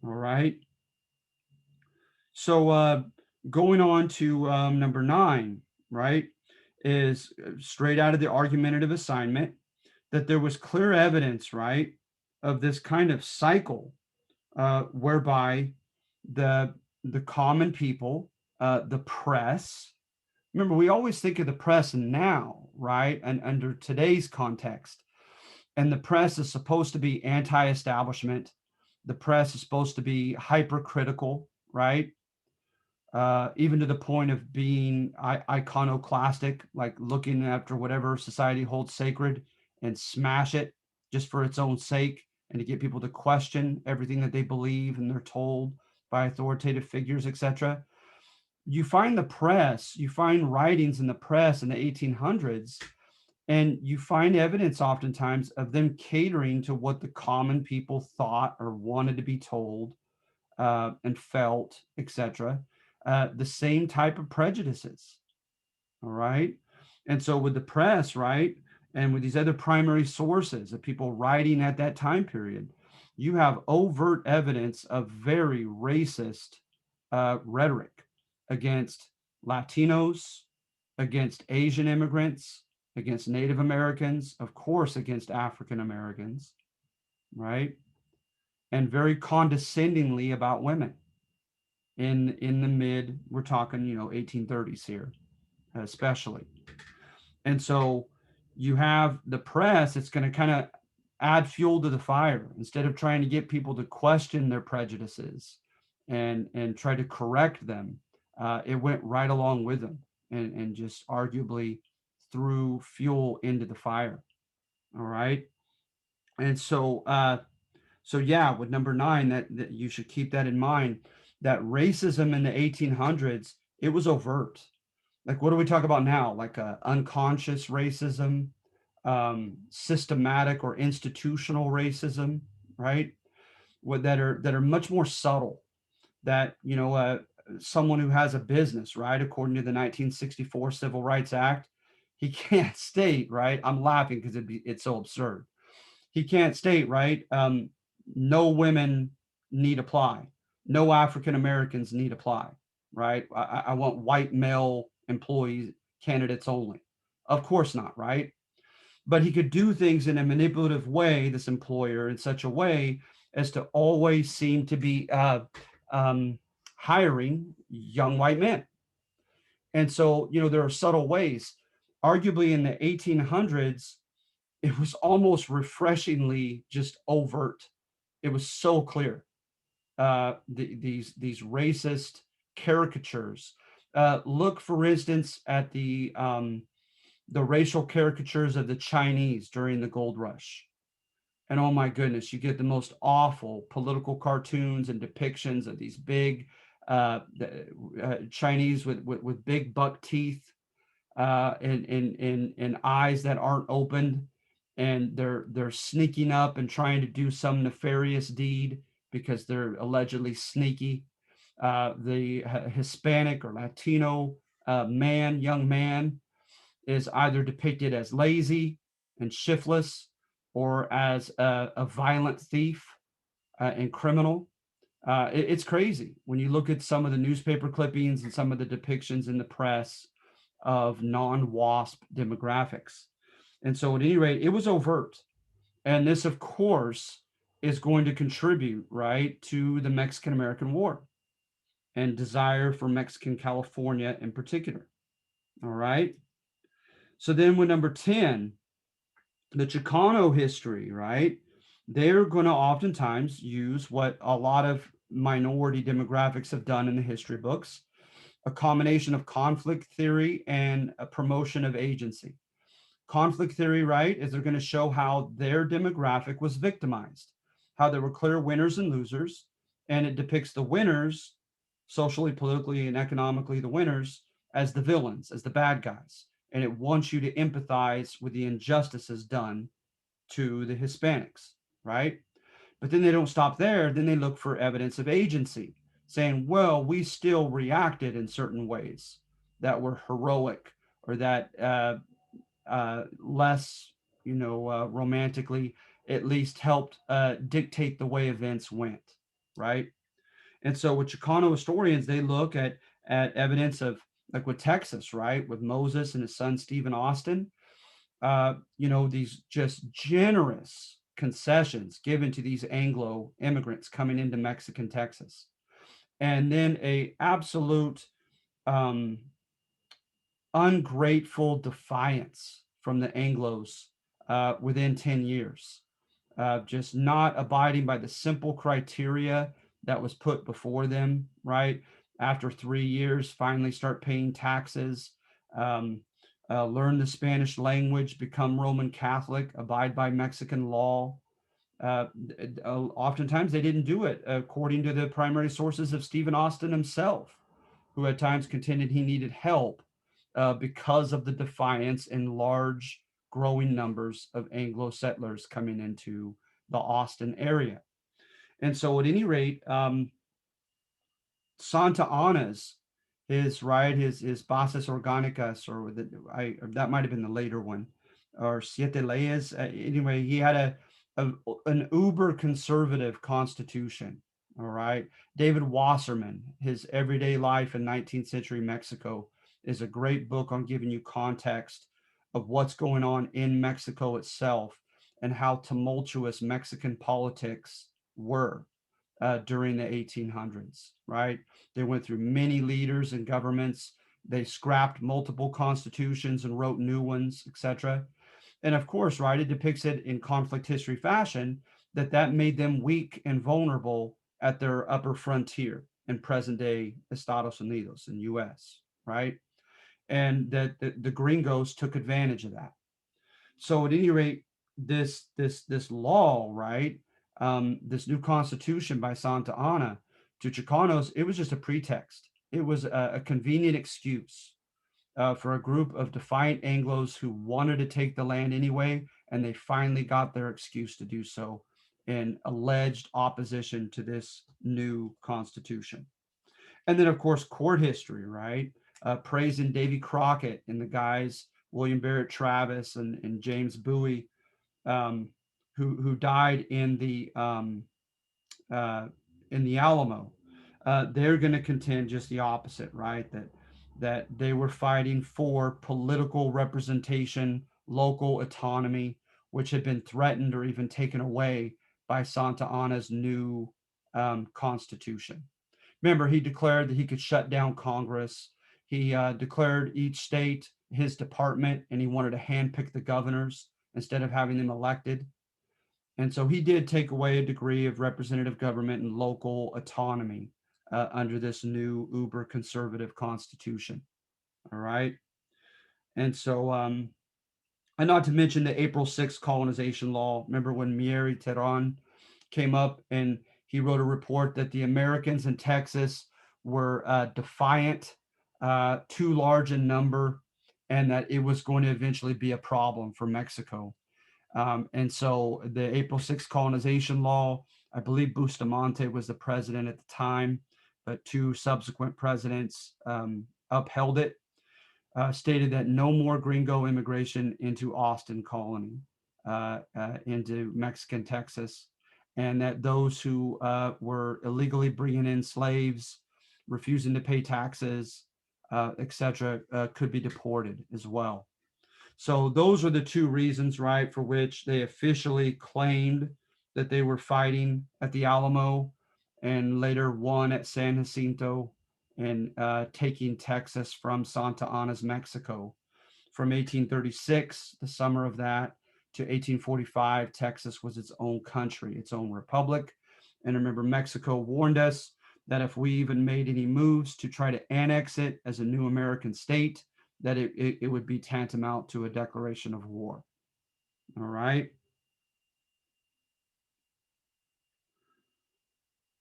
All right. So going on to number 9, right, is straight out of the argumentative assignment that there was clear evidence, right, of this kind of cycle whereby the the common people, the press. Remember, we always think of the press now, right, and under today's context. And the press is supposed to be anti-establishment. The press is supposed to be hypercritical, right? Even to the point of being iconoclastic, like looking after whatever society holds sacred and smash it just for its own sake, and to get people to question everything that they believe and they're told by authoritative figures, etc. You find the press, you find writings in the press in the 1800s, and you find evidence oftentimes of them catering to what the common people thought or wanted to be told and felt, etc. The same type of prejudices. All right. And so with the press, right, and with these other primary sources of people writing at that time period, you have overt evidence of very racist rhetoric against Latinos, against Asian immigrants, against Native Americans, of course, against African Americans, right? And very condescendingly about women in the mid, we're talking, 1830s here, especially. And so you have the press, it's going to kind of add fuel to the fire instead of trying to get people to question their prejudices and try to correct them. It went right along with them and just arguably threw fuel into the fire. All right. And so yeah, with number 9, that you should keep that in mind, that racism in the 1800s, it was overt. Like, what do we talk about now? Like unconscious racism, systematic or institutional racism, right? What that are much more subtle. That someone who has a business, right, according to the 1964 Civil Rights Act, he can't state, right. I'm laughing because it's so absurd. He can't state, right, no women need apply, no African Americans need apply, right? I want white male employees, candidates only. Of course not, right? But he could do things in a manipulative way, this employer, in such a way as to always seem to be hiring young white men. And so, there are subtle ways. Arguably in the 1800s, it was almost refreshingly just overt. It was so clear. These racist caricatures. Look, for instance, at the racial caricatures of the Chinese during the gold rush. And oh my goodness, you get the most awful political cartoons and depictions of these big Chinese with big buck teeth and eyes that aren't opened, and they're sneaking up and trying to do some nefarious deed because they're allegedly sneaky. The Hispanic or Latino young man, is either depicted as lazy and shiftless or as a violent thief and criminal. It's crazy when you look at some of the newspaper clippings and some of the depictions in the press of non-WASP demographics. And so at any rate, it was overt. And this, of course, is going to contribute, right, to the Mexican-American War and desire for Mexican California in particular. All right. So then with number 10, the Chicano history, right? they're going to oftentimes use what a lot of minority demographics have done in the history books, a combination of conflict theory and a promotion of agency. Conflict theory, right, is they're going to show how their demographic was victimized, how there were clear winners and losers, and it depicts the winners, socially, politically, and economically, the winners as the villains, as the bad guys. And it wants you to empathize with the injustices done to the Hispanics, right? But then they don't stop there. Then they look for evidence of agency, saying, well, we still reacted in certain ways that were heroic or that less, romantically, at least helped dictate the way events went, right? And so with Chicano historians, they look at evidence of, like with Texas, right, with Moses and his son Stephen Austin, these just generous concessions given to these Anglo immigrants coming into Mexican Texas, and then a absolute um, ungrateful defiance from the Anglos within 10 years, just not abiding by the simple criteria that was put before them, right? After 3 years, finally start paying taxes, um, learn the Spanish language, become Roman Catholic, abide by Mexican law. Oftentimes they didn't do it according to the primary sources of Stephen Austin himself, who at times contended he needed help because of the defiance in large growing numbers of Anglo settlers coming into the Austin area. And so at any rate, Santa Anna's, his right, his Bases Organicas, or that might have been the later one, or Siete Leyes. Anyway, he had an uber conservative constitution. All right, David Wasserman, his Everyday Life in 19th Century Mexico, is a great book on giving you context of what's going on in Mexico itself and how tumultuous Mexican politics were during the 1800s, right? They went through many leaders and governments. They scrapped multiple constitutions and wrote new ones, etc. And of course, right, it depicts it in conflict history fashion that made them weak and vulnerable at their upper frontier in present day Estados Unidos and US, right? And that the gringos took advantage of that. So at any rate, this law, right, this new constitution by Santa Anna to Chicanos, it was just a pretext. It was a convenient excuse for a group of defiant Anglos who wanted to take the land anyway, and they finally got their excuse to do so in alleged opposition to this new constitution. And then, of course, court history, right? Praising Davy Crockett and the guys, William Barrett Travis and James Bowie, um, who died in the Alamo. They're going to contend just the opposite, right? That they were fighting for political representation, local autonomy, which had been threatened or even taken away by Santa Anna's new constitution. Remember, he declared that he could shut down Congress. He declared each state his department, and he wanted to handpick the governors instead of having them elected. And so he did take away a degree of representative government and local autonomy under this new uber conservative constitution. All right. And so, and not to mention the April 6th colonization law. Remember when Mieri Teran came up and he wrote a report that the Americans in Texas were defiant, too large in number, and that it was going to eventually be a problem for Mexico. And so the April 6th colonization law, I believe Bustamante was the president at the time, but two subsequent presidents upheld it, stated that no more gringo immigration into Austin colony, into Mexican Texas, and that those who were illegally bringing in slaves, refusing to pay taxes, etc., could be deported as well. So those are the two reasons, right, for which they officially claimed that they were fighting at the Alamo and later won at San Jacinto and taking Texas from Santa Anna's Mexico from 1836, the summer of that, to 1845, Texas was its own country, its own republic. And remember, Mexico warned us that if we even made any moves to try to annex it as a new American state, that it would be tantamount to a declaration of war. All right.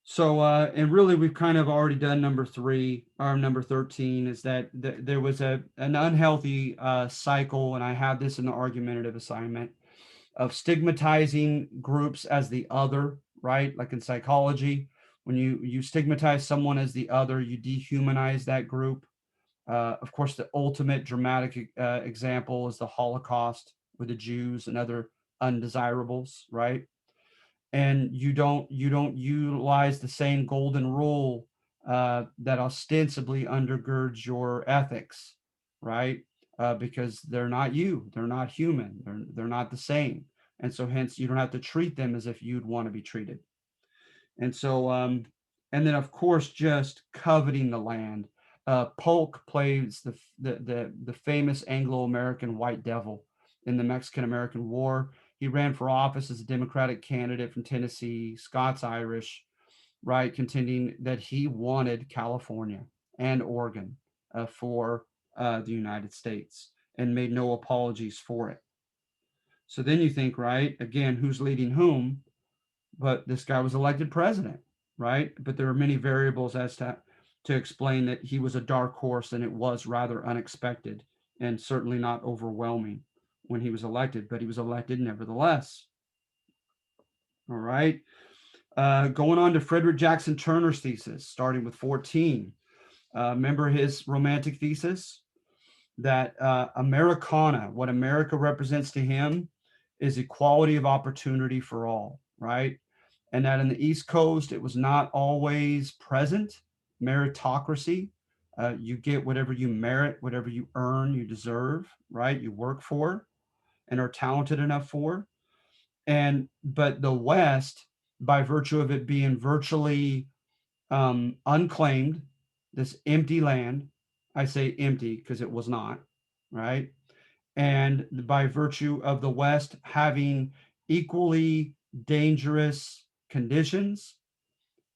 So, and really, we've kind of already done number 3, or number 13, is that there was an unhealthy cycle, and I have this in the argumentative assignment, of stigmatizing groups as the other, right? Like in psychology, when you stigmatize someone as the other, you dehumanize that group. Of course, the ultimate dramatic example is the Holocaust with the Jews and other undesirables, right? And you don't utilize the same golden rule that ostensibly undergirds your ethics, right? Because they're not you, they're not human, they're not the same, and so hence you don't have to treat them as if you'd want to be treated. And so, and then of course, just coveting the land. Polk plays the famous Anglo-American White Devil in the Mexican-American War. He ran for office as a Democratic candidate from Tennessee, Scots-Irish, right, contending that he wanted California and Oregon for the United States, and made no apologies for it. So then you think, right, again, who's leading whom? But this guy was elected president, right? But there are many variables as to explain that he was a dark horse, and it was rather unexpected and certainly not overwhelming when he was elected, but he was elected nevertheless. All right. Going on to Frederick Jackson Turner's thesis, starting with 14. Remember his romantic thesis that Americana, what America represents to him, is equality of opportunity for all, right? And that in the East Coast, it was not always present, meritocracy. You get whatever you merit, whatever you earn, you deserve, right? You work for and are talented enough for. But the West, by virtue of it being virtually unclaimed, this empty land, I say empty because it was not, right? And by virtue of the West having equally dangerous conditions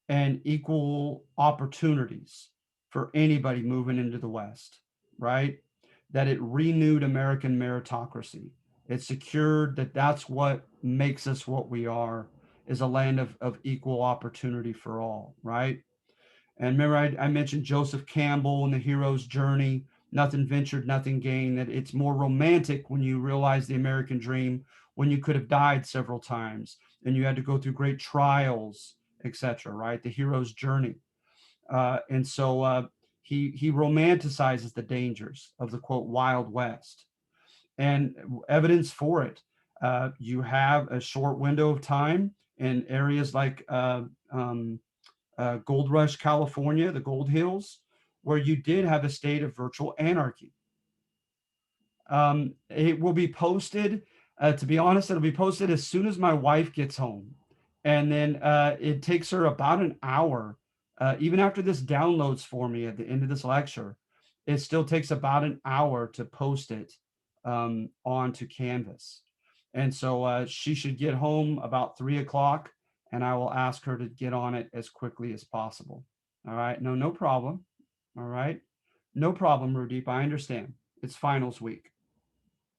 and equal opportunities for anybody moving into the West, right? That it renewed American meritocracy. It secured that that's what makes us what we are, is a land of equal opportunity for all, right? And remember, I mentioned Joseph Campbell and the hero's journey, nothing ventured, nothing gained, that it's more romantic when you realize the American dream, when you could have died several times and you had to go through great trials, etc., right? The hero's journey. And so he romanticizes the dangers of the, quote, Wild West. And evidence for it, you have a short window of time in areas like Gold Rush, California, the Gold Hills, where you did have a state of virtual anarchy. It will be posted, to be honest, it'll be posted as soon as my wife gets home. And then it takes her about an hour, even after this downloads for me at the end of this lecture, it still takes about an hour to post it onto Canvas. And so she should get home about 3 o'clock, and I will ask her to get on it as quickly as possible. All right. No problem. All right. No problem, Rudeep. I understand. It's finals week.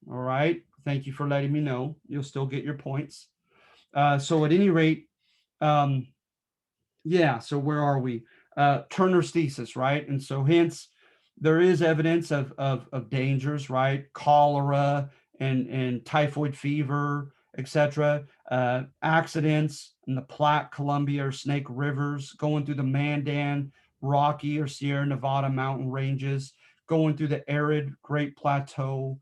All right. Thank you for letting me know. You'll still get your points. So at any rate, yeah, so where are we? Turner's thesis, right? And so hence there is evidence of dangers, right? Cholera and typhoid fever, etc. Accidents in the Platte, Columbia, or Snake Rivers, going through the Mandan, Rocky, or Sierra Nevada mountain ranges, going through the arid Great Plateau,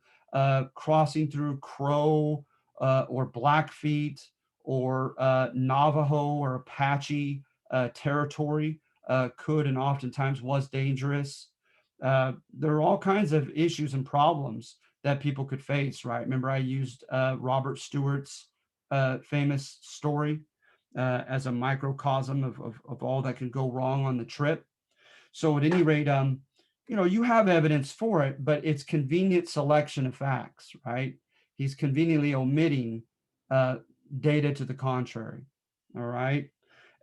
crossing through Crow or Blackfeet or Navajo or Apache territory could and oftentimes was dangerous. There are all kinds of issues and problems that people could face, right? Remember, I used Robert Stewart's famous story as a microcosm of all that can go wrong on the trip. So at any rate, you have evidence for it, but it's convenient selection of facts, right? He's conveniently omitting data to the contrary. All right.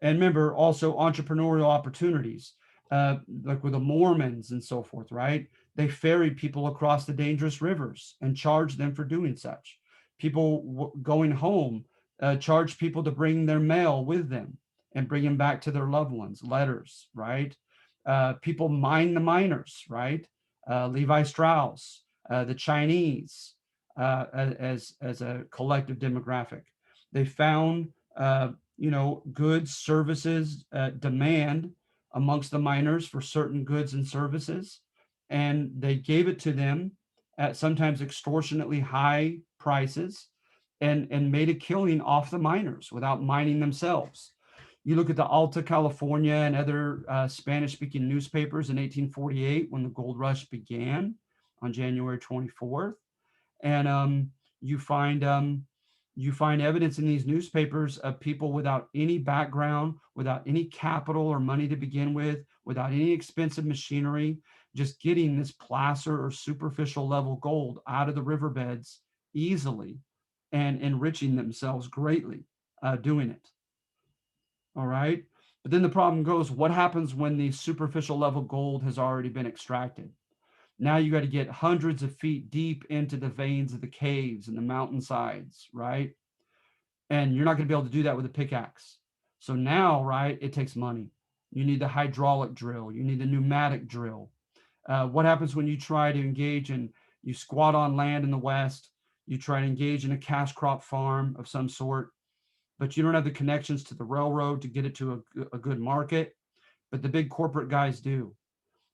And remember also entrepreneurial opportunities, like with the Mormons and so forth, right? They ferried people across the dangerous rivers and charged them for doing such. People going home charged people to bring their mail with them and bring them back to their loved ones, letters, right? People mine the miners, right? Levi Strauss, the Chinese, as a collective demographic. They found goods, services, demand amongst the miners for certain goods and services, and they gave it to them at sometimes extortionately high prices, and made a killing off the miners without mining themselves. You look at the Alta California and other Spanish-speaking newspapers in 1848 when the gold rush began on January 24th, and you find you find evidence in these newspapers of people without any background, without any capital or money to begin with, without any expensive machinery, just getting this placer or superficial level gold out of the riverbeds easily and enriching themselves greatly doing it. All right. But then the problem goes, what happens when the superficial level gold has already been extracted? Now you got to get hundreds of feet deep into the veins of the caves and the mountainsides, right? And you're not going to be able to do that with a pickaxe. So now, right, it takes money. You need the hydraulic drill. You need the pneumatic drill. What happens when you try to engage in, you squat on land in the West, you try to engage in a cash crop farm of some sort, but you don't have the connections to the railroad to get it to a good market, but the big corporate guys do.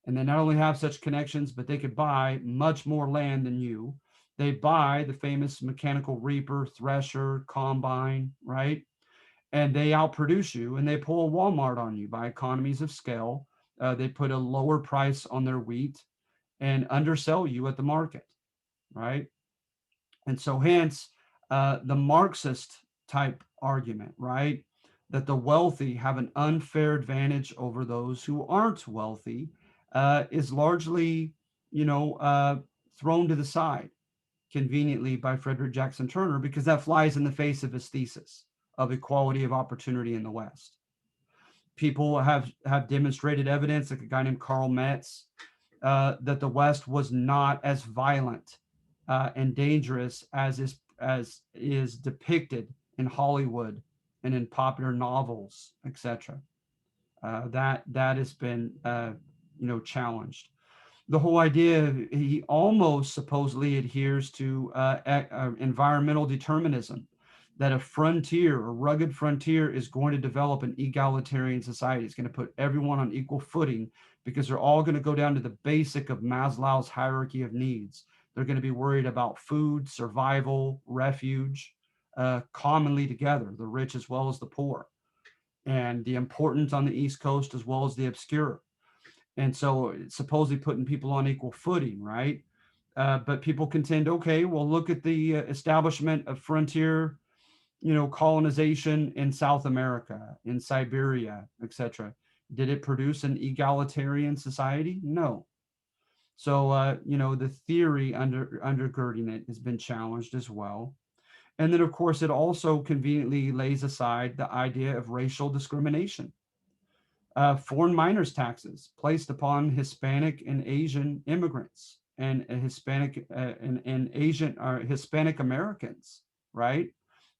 And they not only have such connections, but they could buy much more land than you. They buy the famous mechanical reaper, thresher, combine, right? And they outproduce you and they pull a Walmart on you by economies of scale. They put a lower price on their wheat and undersell you at the market, right? And so hence the Marxist type argument, right? That the wealthy have an unfair advantage over those who aren't wealthy is largely, thrown to the side conveniently by Frederick Jackson Turner, because that flies in the face of his thesis of equality of opportunity in the West. People have demonstrated evidence, like a guy named Karl Metz, that the West was not as violent and dangerous as is depicted in Hollywood and in popular novels, etc. That has been challenged. The whole idea, he almost supposedly adheres to environmental determinism, that a frontier, a rugged frontier, is going to develop an egalitarian society. It's going to put everyone on equal footing because they're all going to go down to the basic of Maslow's hierarchy of needs. They're going to be worried about food, survival, refuge, commonly together, the rich as well as the poor, and the important on the East Coast as well as the obscure. And so it's supposedly putting people on equal footing, right? But people contend, okay, well, look at the establishment of frontier, colonization in South America, in Siberia, etc. Did it produce an egalitarian society? No. So, the theory undergirding it has been challenged as well. And then, of course, it also conveniently lays aside the idea of racial discrimination. Foreign miners taxes placed upon Hispanic and Asian immigrants and Hispanic and Asian or Hispanic Americans, right?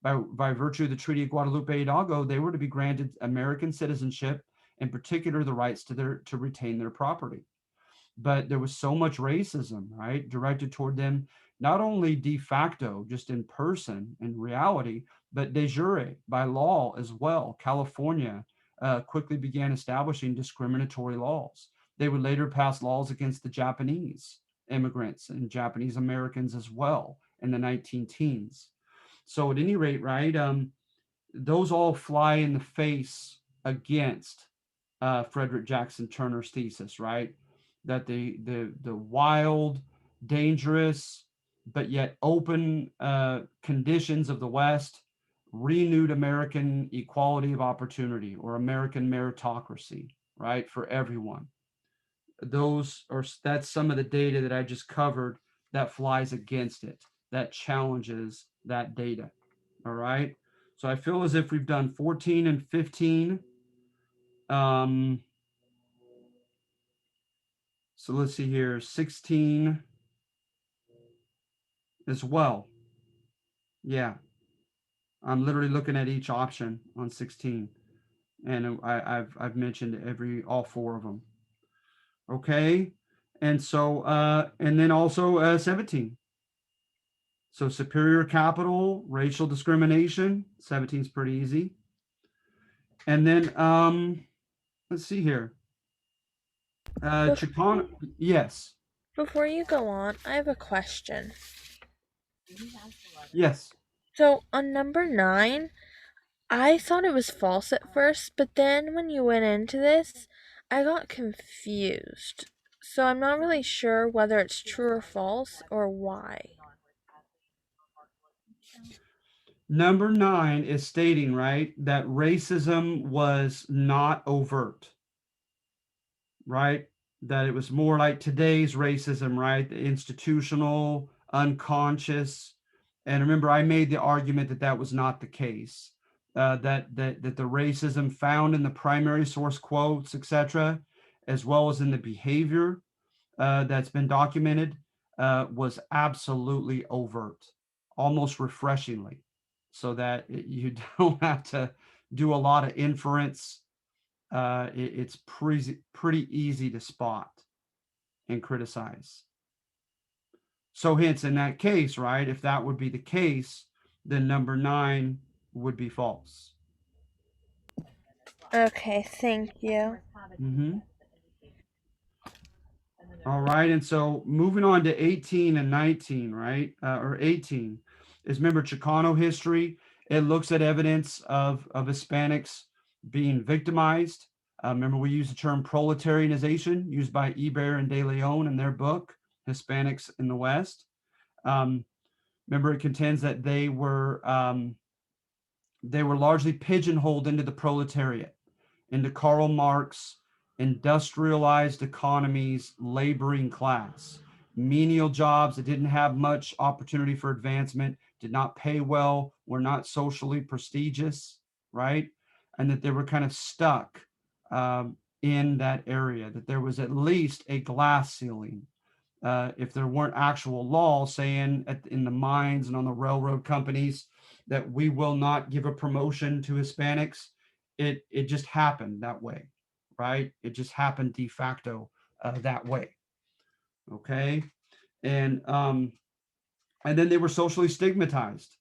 By virtue of the Treaty of Guadalupe Hidalgo, they were to be granted American citizenship, in particular the rights to retain their property. But there was so much racism, right, directed toward them, not only de facto, just in person, in reality, but de jure, by law as well. California quickly began establishing discriminatory laws. They would later pass laws against the Japanese immigrants and Japanese Americans as well in the 19 teens. So at any rate, right, those all fly in the face against Frederick Jackson Turner's thesis, right? That the wild, dangerous, but yet open conditions of the West renewed American equality of opportunity, or American meritocracy, right, for everyone. That's some of the data that I just covered that flies against it. that challenges that data. All right. So I feel as if we've done 14 and 15. So let's see here, 16 as well. Yeah, I'm literally looking at each option on 16, and I've mentioned all four of them. Okay, and so and then also 17. So superior capital, racial discrimination. 17 is pretty easy. And then let's see here. Chicano, yes, Before you go on, I have a question. yes. So on number 9, I thought it was false at first, but then when you went into this, I got confused. So I'm not really sure whether it's true or false or why. Number 9 is stating, right, that racism was not overt, right? That it was more like today's racism, right? The institutional, unconscious. And remember, I made the argument that that was not the case. That the racism found in the primary source quotes, etc., as well as in the behavior that's been documented, was absolutely overt, almost refreshingly, so that you don't have to do a lot of inference. It's pretty easy to spot and criticize. So hence, in that case, right, if that would be the case, then number 9 would be false. Okay, thank you. Mm-hmm. All right, and so moving on to 18 and 19, right, or 18 is, remember, Chicano history. It looks at evidence of Hispanics being victimized. Remember, we use the term proletarianization used by Eber and De Leon in their book, Hispanics in the West. Remember, it contends that they were largely pigeonholed into the proletariat, into Karl Marx industrialized economies, laboring class, menial jobs that didn't have much opportunity for advancement, did not pay well, were not socially prestigious, right? And that they were kind of stuck in that area, that there was at least a glass ceiling. If there weren't actual laws saying in the mines and on the railroad companies that we will not give a promotion to Hispanics, it just happened that way, right? It just happened de facto that way. Okay, and then they were socially stigmatized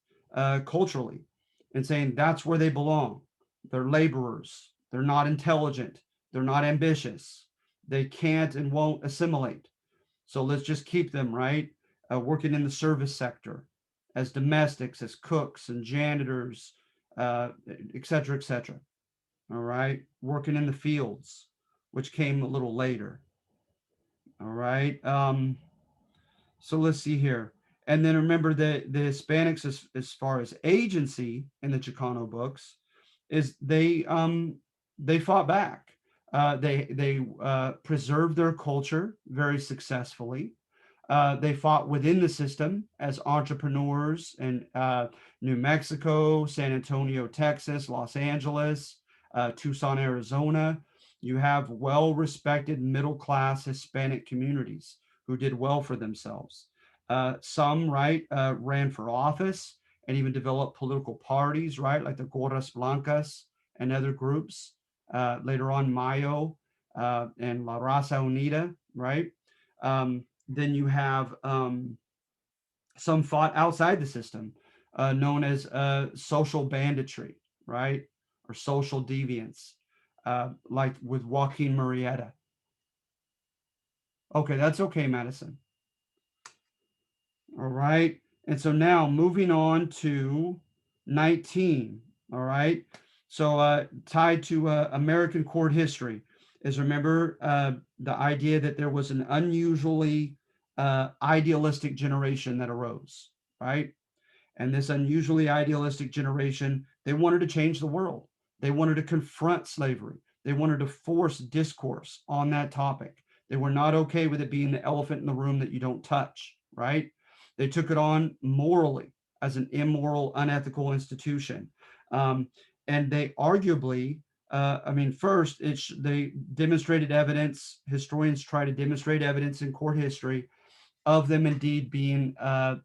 culturally, and saying that's where they belong. They're laborers. They're not intelligent. They're not ambitious. They can't and won't assimilate. So let's just keep them, right, working in the service sector as domestics, as cooks and janitors, et cetera, et cetera. All right, working in the fields, which came a little later. All right. So let's see here. And then remember that the Hispanics, as far as agency in the Chicano books, is they fought back. They preserved their culture very successfully. They fought within the system as entrepreneurs in New Mexico, San Antonio, Texas, Los Angeles, Tucson, Arizona. You have well-respected middle-class Hispanic communities who did well for themselves. Some, right, ran for office and even developed political parties, right, like the Gorras Blancas and other groups. Later on, Mayo and La Raza Unida, right? Then you have some fought outside the system, known as social banditry, right? Or social deviance, like with Joaquin Murrieta. Okay, that's okay, Madison. All right. And so now moving on to 19. All right. So tied to American court history is, remember, the idea that there was an unusually idealistic generation that arose, right? And this unusually idealistic generation, they wanted to change the world. They wanted to confront slavery. They wanted to force discourse on that topic. They were not okay with it being the elephant in the room that you don't touch, right? They took it on morally as an immoral, unethical institution. Um, and they arguably, first, they demonstrated evidence. Historians try to demonstrate evidence in court history of them indeed being, um,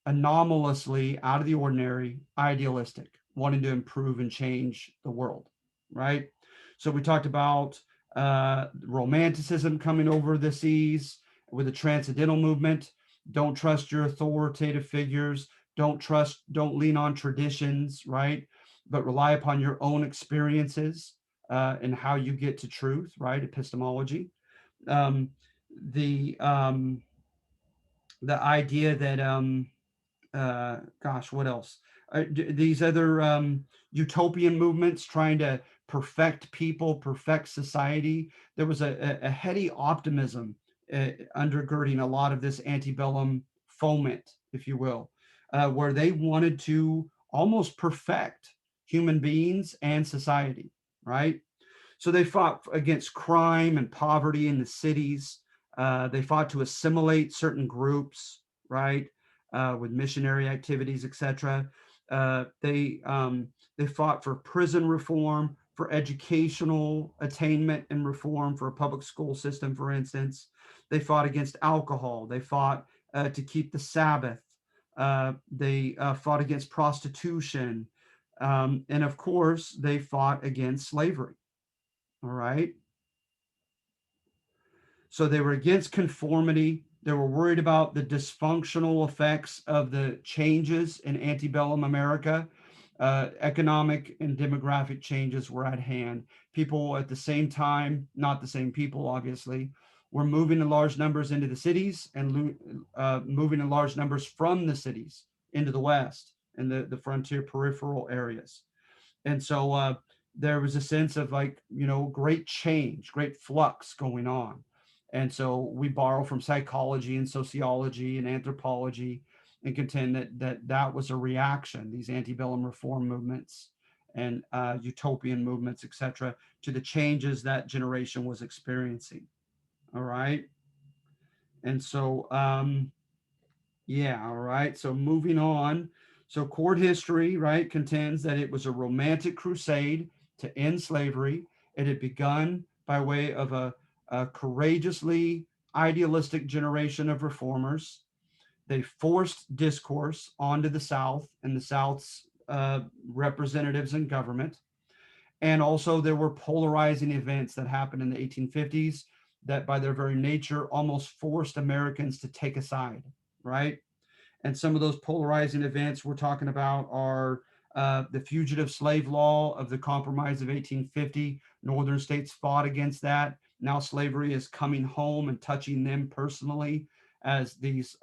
anomalously out of the ordinary, idealistic, wanting to improve and change the world, right? So we talked about romanticism coming over the seas with the transcendental movement. Don't trust your authoritative figures. Don't lean on traditions, right? But rely upon your own experiences and how you get to truth, right? Epistemology. Um, the um, the idea that gosh, what else? These other utopian movements trying to perfect people, perfect society. There was a heady optimism undergirding a lot of this antebellum foment, if you will, where they wanted to almost perfect human beings and society, right? So they fought against crime and poverty in the cities. They fought to assimilate certain groups, right, with missionary activities, etc. They fought for prison reform, for educational attainment and reform, for a public school system, for instance. They fought against alcohol. They fought to keep the Sabbath. They fought against prostitution. And of course, they fought against slavery. All right. So they were against conformity. They were worried about the dysfunctional effects of the changes in antebellum America. Economic and demographic changes were at hand. People at the same time, not the same people, obviously, were moving in large numbers into the cities and moving in large numbers from the cities into the West and the frontier peripheral areas. And so there was a sense of great change, great flux going on. And so we borrow from psychology and sociology and anthropology and contend that was a reaction, these antebellum reform movements and utopian movements, etc., to the changes that generation was experiencing. All right. And so yeah, all right. So moving on. So court history, right, contends that it was a romantic crusade to end slavery. It had begun by way of a courageously idealistic generation of reformers. They forced discourse onto the South and the South's representatives in government. And also there were polarizing events that happened in the 1850s that by their very nature almost forced Americans to take a side, right? And some of those polarizing events we're talking about are the fugitive slave law of the Compromise of 1850. Northern states fought against that. Now slavery is coming home and touching them personally as these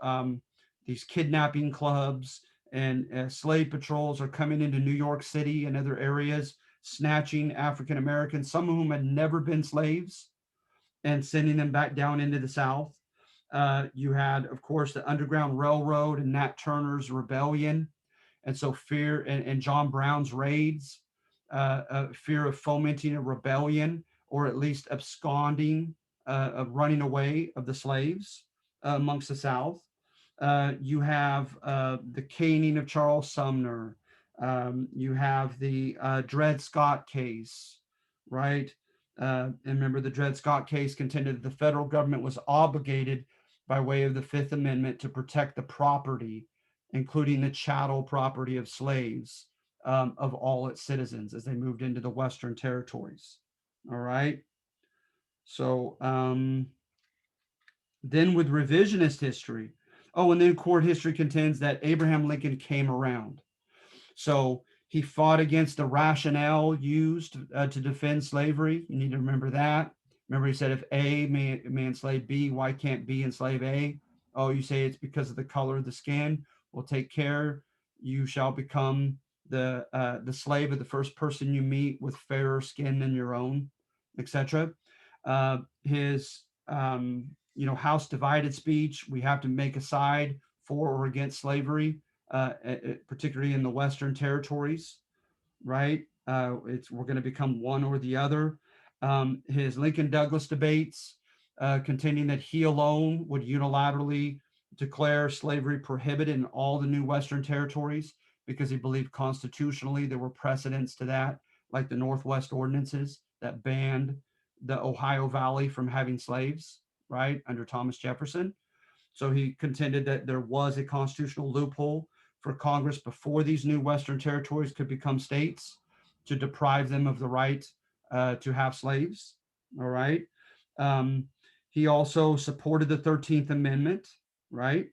kidnapping clubs and slave patrols are coming into New York City and other areas, snatching African Americans, some of whom had never been slaves, and sending them back down into the South. You had, of course, the Underground Railroad and Nat Turner's rebellion. And so fear and John Brown's raids, fear of fomenting a rebellion or at least absconding, of running away of the slaves amongst the South. You have the caning of Charles Sumner. You have the Dred Scott case, right? And remember, the Dred Scott case contended that the federal government was obligated by way of the Fifth Amendment to protect the property, including the chattel property of slaves, of all its citizens as they moved into the Western territories. All right. So then with revisionist history, oh, and then court history contends that Abraham Lincoln came around. So he fought against the rationale used to defend slavery. You need to remember that. Remember, he said, if A may enslave B, why can't B enslave A? Oh, you say it's because of the color of the skin. Well, take care. You shall become the slave of the first person you meet with fairer skin than your own, etc. His House divided speech. We have to make a side for or against slavery, particularly in the Western territories, right? We're going to become one or the other. His Lincoln Douglas debates, contending that he alone would unilaterally declare slavery prohibited in all the new Western territories because he believed constitutionally there were precedents to that, like the Northwest ordinances that banned the Ohio Valley from having slaves, right, under Thomas Jefferson. So he contended that there was a constitutional loophole for Congress before these new Western territories could become states to deprive them of the right to have slaves. All right. He also supported the 13th Amendment, right?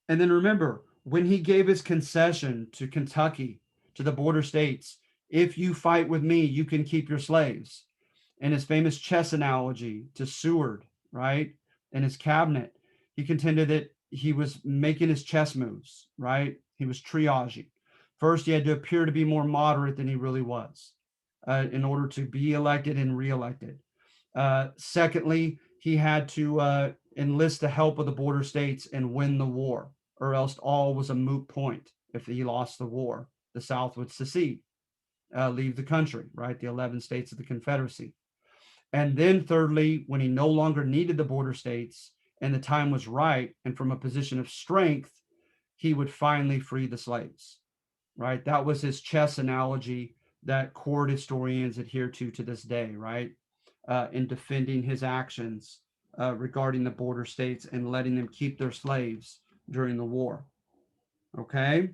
And then remember, when he gave his concession to Kentucky, to the border states, if you fight with me, you can keep your slaves. And his famous chess analogy to Seward, right? And his cabinet, he contended that he was making his chess moves, right? He was triaging. First, he had to appear to be more moderate than he really was in order to be elected and reelected. Secondly, he had to enlist the help of the border states and win the war, or else all was a moot point. If he lost the war, the South would secede, leave the country, right? The 11 states of the Confederacy. And then thirdly, when he no longer needed the border states and the time was right, and from a position of strength, he would finally free the slaves, right? That was his chess analogy that court historians adhere to this day, right? In defending his actions regarding the border states and letting them keep their slaves during the war. Okay.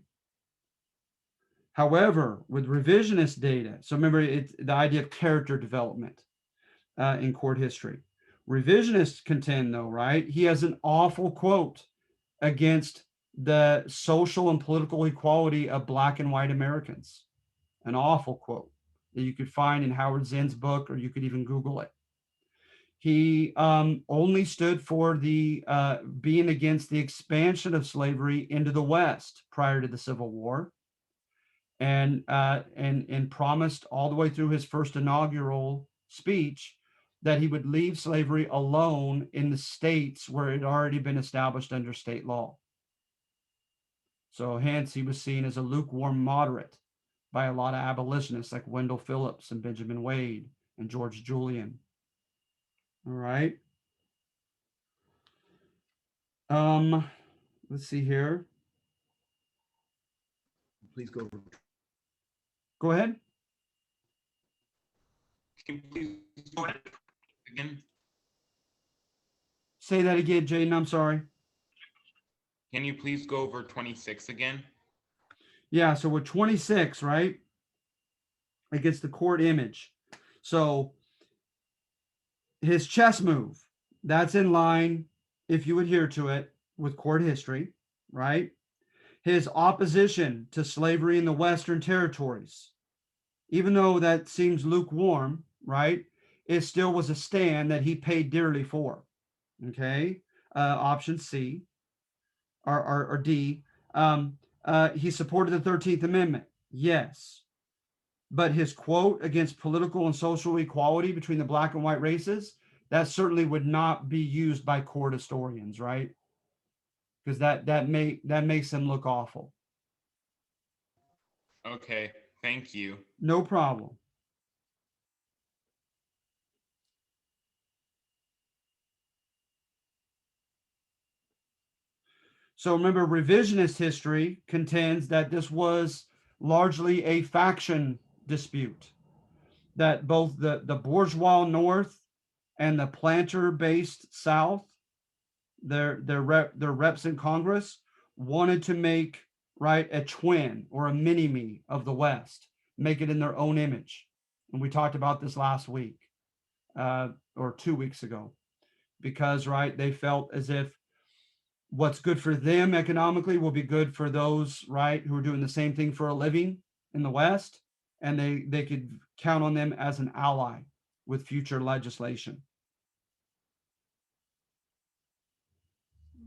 However, with revisionist data, so remember it's the idea of character development in court history. Revisionists contend, though, right? He has an awful quote against the social and political equality of Black and white Americans. An awful quote that you could find in Howard Zinn's book, or you could even Google it. He only stood for the being against the expansion of slavery into the West prior to the Civil War, and promised all the way through his first inaugural speech that he would leave slavery alone in the states where it had already been established under state law. So hence he was seen as a lukewarm moderate by a lot of abolitionists like Wendell Phillips and Benjamin Wade and George Julian. All right. Let's see here. Please go over. Go ahead. Can you please go ahead again? Say that again, Jaden. I'm sorry. Can you please go over 26 again? Yeah, so we're 26, right? Against the court image. So his chess move, that's in line, if you adhere to it, with court history, right? His opposition to slavery in the Western territories, even though that seems lukewarm, right? It still was a stand that he paid dearly for. Okay. Option C or D. He supported the 13th Amendment. Yes. But his quote against political and social equality between the Black and white races, that certainly would not be used by court historians, right? Because that makes them look awful. Okay, thank you. No problem. So remember, revisionist history contends that this was largely a faction dispute, that both the bourgeois North and the planter-based South, their reps in Congress, wanted to make, right, a twin or a mini-me of the West, make it in their own image. And we talked about this last week or 2 weeks ago, because, right, they felt as if what's good for them economically will be good for those, right, who are doing the same thing for a living in the West, and they could count on them as an ally with future legislation.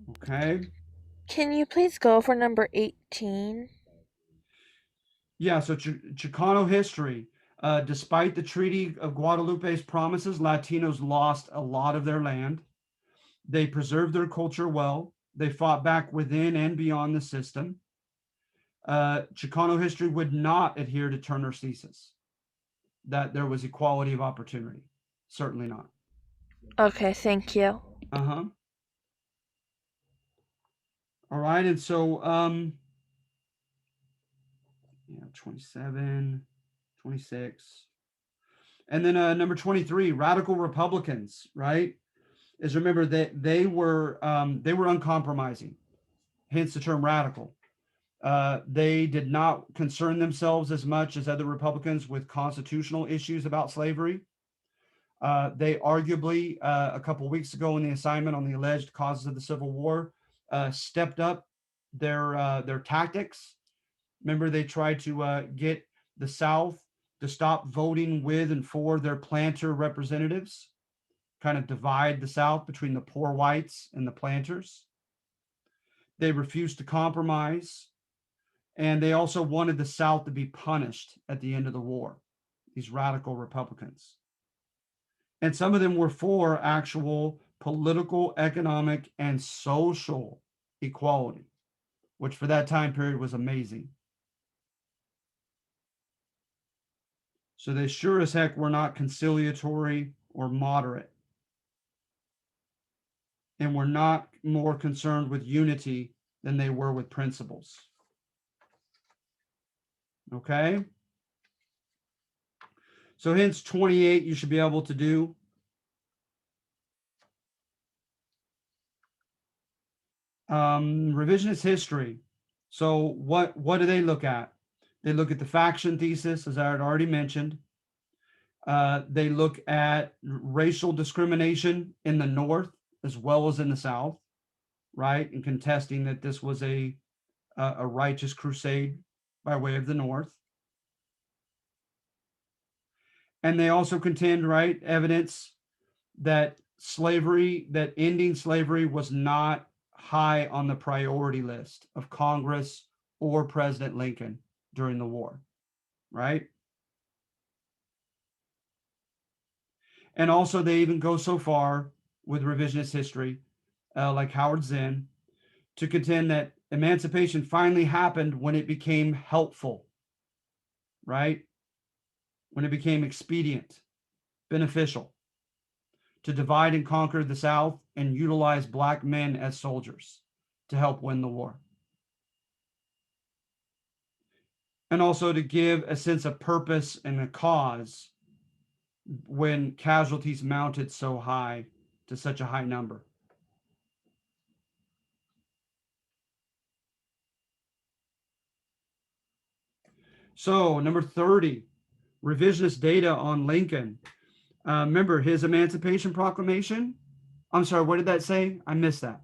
Okay. Can you please go for number 18? Yeah, so Chicano history. Despite the Treaty of Guadalupe's promises, Latinos lost a lot of their land. They preserved their culture well. They fought back within and beyond the system. Chicano history would not adhere to Turner's thesis. that there was equality of opportunity. Certainly not. Okay, thank you. Uh-huh. All right, and so yeah, 27, 26. And then number 23, radical Republicans, right? Is remember that they were uncompromising, hence the term radical. They did not concern themselves as much as other Republicans with constitutional issues about slavery. They arguably, a couple of weeks ago in the assignment on the alleged causes of the Civil War, stepped up their tactics. Remember, they tried to get the South to stop voting with and for their planter representatives, kind of divide the South between the poor whites and the planters. They refused to compromise. And they also wanted the South to be punished at the end of the war, these radical Republicans. And some of them were for actual political, economic, and social equality, which for that time period was amazing. So they sure as heck were not conciliatory or moderate. And were not more concerned with unity than they were with principles. Okay? So hence 28 you should be able to do. Revisionist history. So what do they look at? They look at the faction thesis, as I had already mentioned. They look at racial discrimination in the North as well as in the South, right? And contesting that this was a righteous crusade by way of the North. And they also contend, right, evidence that slavery, that ending slavery was not high on the priority list of Congress or President Lincoln during the war, right? And also they even go so far with revisionist history, like Howard Zinn, to contend that emancipation finally happened when it became helpful, right? When it became expedient, beneficial, to divide and conquer the South and utilize black men as soldiers to help win the war. And also to give a sense of purpose and a cause when casualties mounted so high to such a high number. So number 30, revisionist data on Lincoln. Remember his Emancipation Proclamation? I'm sorry, what did that say? I missed that.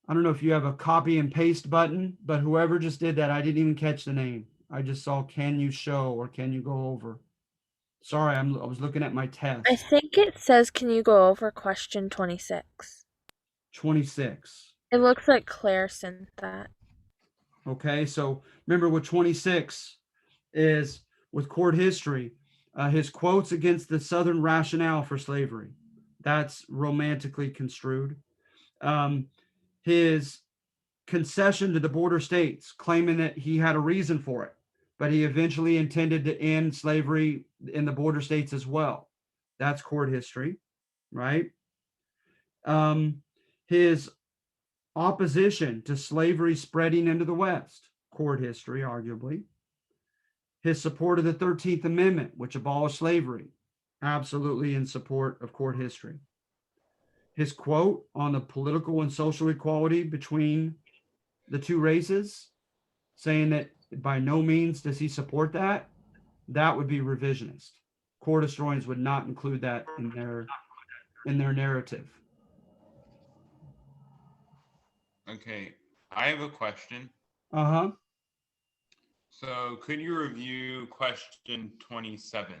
I don't know if you have a copy and paste button, but whoever just did that, I didn't even catch the name. I just saw, can you show or can you go over? Sorry, I was looking at my test. I think it says, can you go over question 26? 26. It looks like Claire sent that. Okay, so remember with 26 is with court history, his quotes against the Southern rationale for slavery. That's romantically construed. His concession to the border states, claiming that he had a reason for it, but he eventually intended to end slavery in the border states as well. That's court history, right? His opposition to slavery spreading into the West, court history, arguably. His support of the 13th Amendment, which abolished slavery, absolutely in support of court history. His quote on the political and social equality between the two races, saying that by no means does he support that, that would be revisionist. Court historians would not include that in their narrative. Okay, I have a question. Uh-huh. So could you review question 27?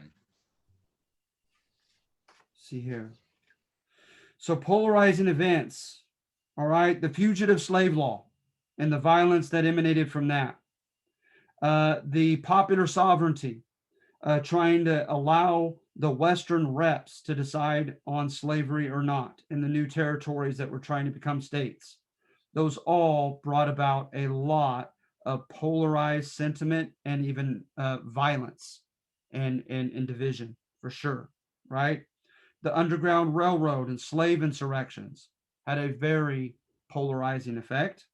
See here. So polarizing events, all right, the fugitive slave law and the violence that emanated from that. The popular sovereignty, trying to allow the Western reps to decide on slavery or not in the new territories that were trying to become states. Those all brought about a lot of polarized sentiment and even violence and division, for sure, right? The Underground Railroad and slave insurrections had a very polarizing effect.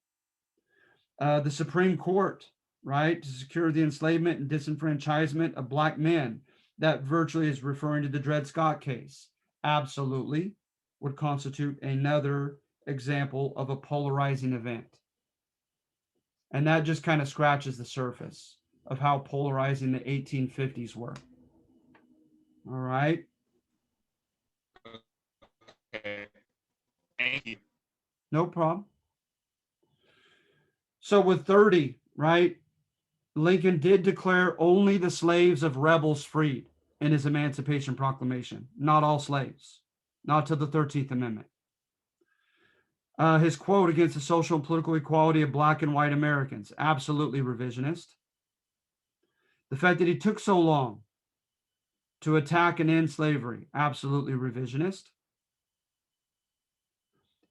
The Supreme Court, right, to secure the enslavement and disenfranchisement of black men, that virtually is referring to the Dred Scott case, absolutely would constitute another example of a polarizing event. And that just kind of scratches the surface of how polarizing the 1850s were. All right. Okay. Thank you. No problem. So with 30, right, Lincoln did declare only the slaves of rebels freed in his Emancipation Proclamation, not all slaves, not to the 13th Amendment. His quote against the social and political equality of black and white Americans, absolutely revisionist. The fact that he took so long to attack and end slavery, absolutely revisionist.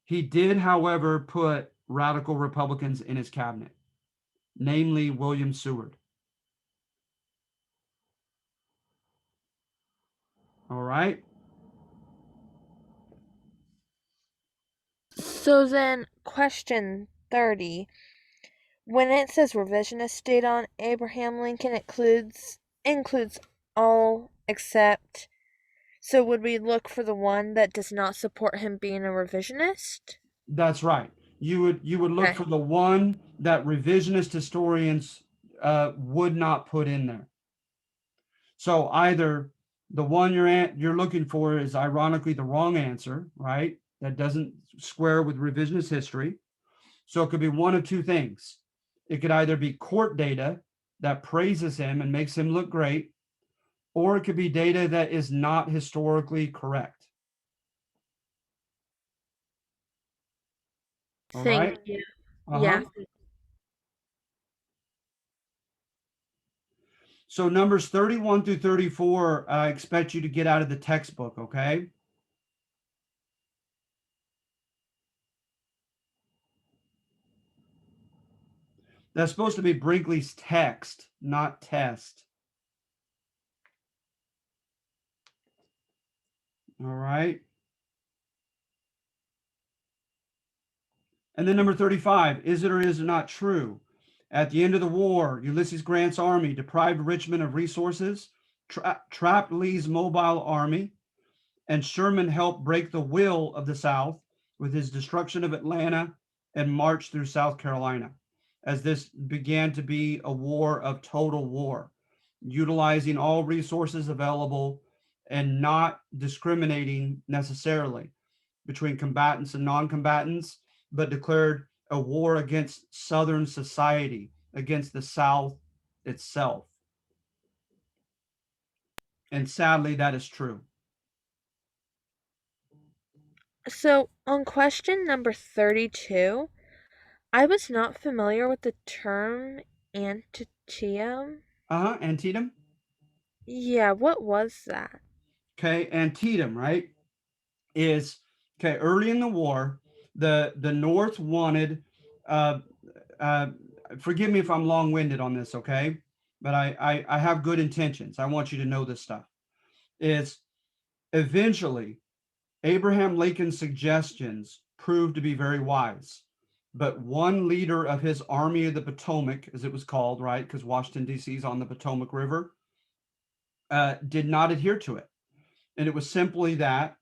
He did, however, put radical Republicans in his cabinet, namely William Seward. All right. So then, question 30. When it says revisionist date on Abraham Lincoln, includes all except. So would we look for the one that does not support him being a revisionist? That's right. You would look Okay. for the one that revisionist historians would not put in there. So either the one you're looking for is ironically the wrong answer, right? That doesn't square with revisionist history. So it could be one of two things. It could either be court data that praises him and makes him look great, or it could be data that is not historically correct. All Thank right. you. Uh-huh. Yeah. So numbers 31 through 34, I expect you to get out of the textbook, okay? That's supposed to be Brinkley's text, not test. All right. And then number 35, is it or is it not true? At the end of the war, Ulysses Grant's army deprived Richmond of resources, trapped Lee's mobile army, and Sherman helped break the will of the South with his destruction of Atlanta and march through South Carolina, as this began to be a war of total war, utilizing all resources available and not discriminating necessarily between combatants and non-combatants, but declared a war against Southern society, against the South itself. And sadly, that is true. So on question number 32, I was not familiar with the term antietam. Antietam. Yeah, what was that? Okay, Antietam, right? Is okay. Early in the war, the North wanted. Uh, uh, Forgive me if I'm long-winded on this, okay? But I have good intentions. I want you to know this stuff. Is eventually Abraham Lincoln's suggestions proved to be very wise. But one leader of his Army of the Potomac, as it was called, right, because Washington, D.C. is on the Potomac River, did not adhere to it. And it was simply that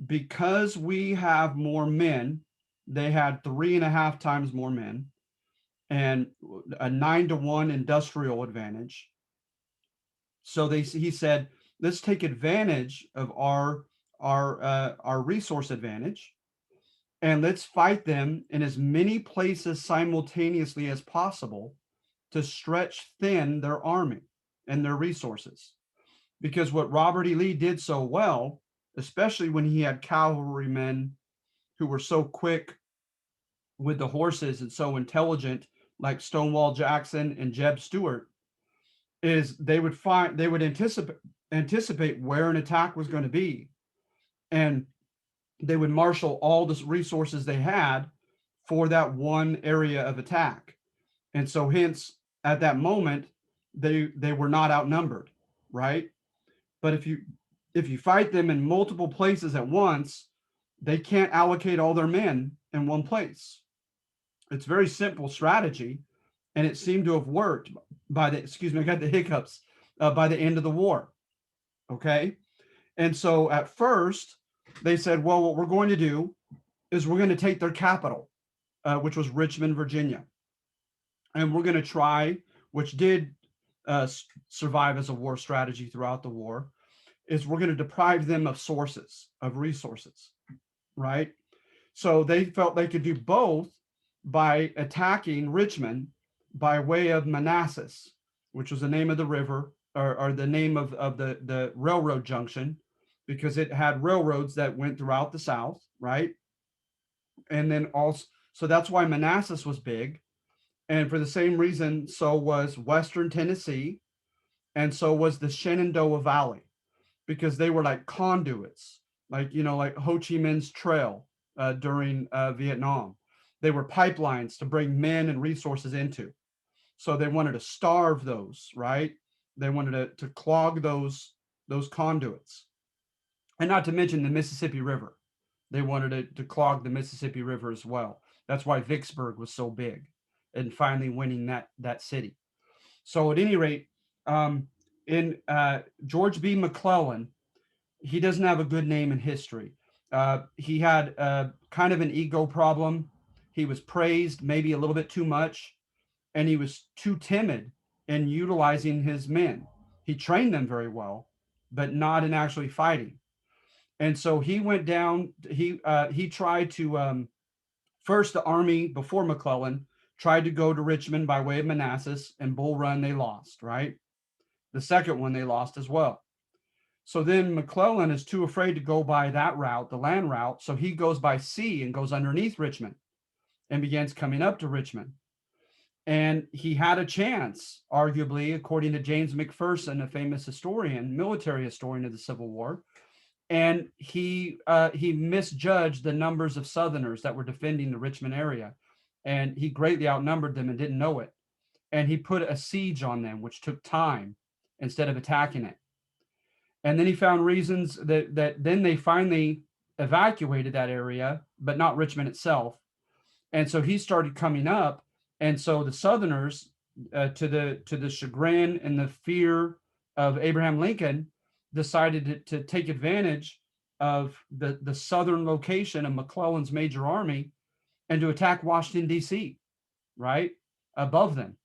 because we have more men, they had 3.5 times more men and a 9-to-1 industrial advantage. So he said, let's take advantage of our resource advantage, and let's fight them in as many places simultaneously as possible to stretch thin their army and their resources. Because what Robert E. Lee did so well, especially when he had cavalrymen who were so quick with the horses and so intelligent, like Stonewall Jackson and Jeb Stuart, is they would anticipate where an attack was going to be, and they would marshal all the resources they had for that one area of attack. And so hence at that moment they were not outnumbered, right? But if you fight them in multiple places at once, they can't allocate all their men in one place. It's very simple strategy, and it seemed to have worked by the, excuse me, I got the hiccups, by the end of the war. Okay. And so at first they said, well, what we're going to do is we're going to take their capital, which was Richmond, Virginia. And we're going to try, which did survive as a war strategy throughout the war, is we're going to deprive them of sources, of resources, right? So they felt they could do both by attacking Richmond by way of Manassas, which was the name of the river, or the name of the railroad junction, because it had railroads that went throughout the South, right? And then also, so that's why Manassas was big. And for the same reason, so was Western Tennessee, and so was the Shenandoah Valley, because they were like conduits, like, you know, like Ho Chi Minh's trail during Vietnam. They were pipelines to bring men and resources into. So they wanted to starve those, right? They wanted to clog those conduits. And not to mention the Mississippi River. They wanted to clog the Mississippi River as well. That's why Vicksburg was so big, and finally winning that city. So at any rate, in George B. McClellan, he doesn't have a good name in history. He had kind of an ego problem. He was praised maybe a little bit too much, and he was too timid in utilizing his men. He trained them very well, but not in actually fighting. And so he went down. He tried to first, the army before McClellan tried to go to Richmond by way of Manassas, and Bull Run they lost, right? The second one they lost as well. So then McClellan is too afraid to go by that route, the land route. So he goes by sea and goes underneath Richmond and begins coming up to Richmond. And he had a chance, arguably, according to James McPherson, a famous historian, military historian of the Civil War. And he misjudged the numbers of Southerners that were defending the Richmond area. And he greatly outnumbered them and didn't know it. And he put a siege on them, which took time instead of attacking it. And then he found reasons that then they finally evacuated that area, but not Richmond itself. And so he started coming up. And so the Southerners, to the chagrin and the fear of Abraham Lincoln, decided to take advantage of the southern location of McClellan's major army and to attack Washington, D.C., right, above them.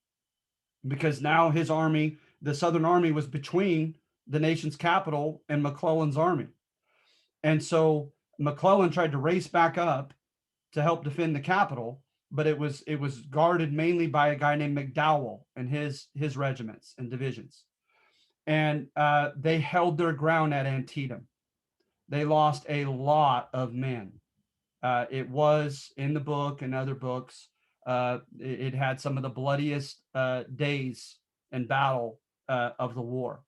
Because now his army, the Southern Army, was between the nation's capital and McClellan's army. And so McClellan tried to race back up to help defend the capital, but it was guarded mainly by a guy named McDowell and his regiments and divisions. And they held their ground at Antietam. They lost a lot of men. It was in the book and other books. It had some of the bloodiest days in battle of the war.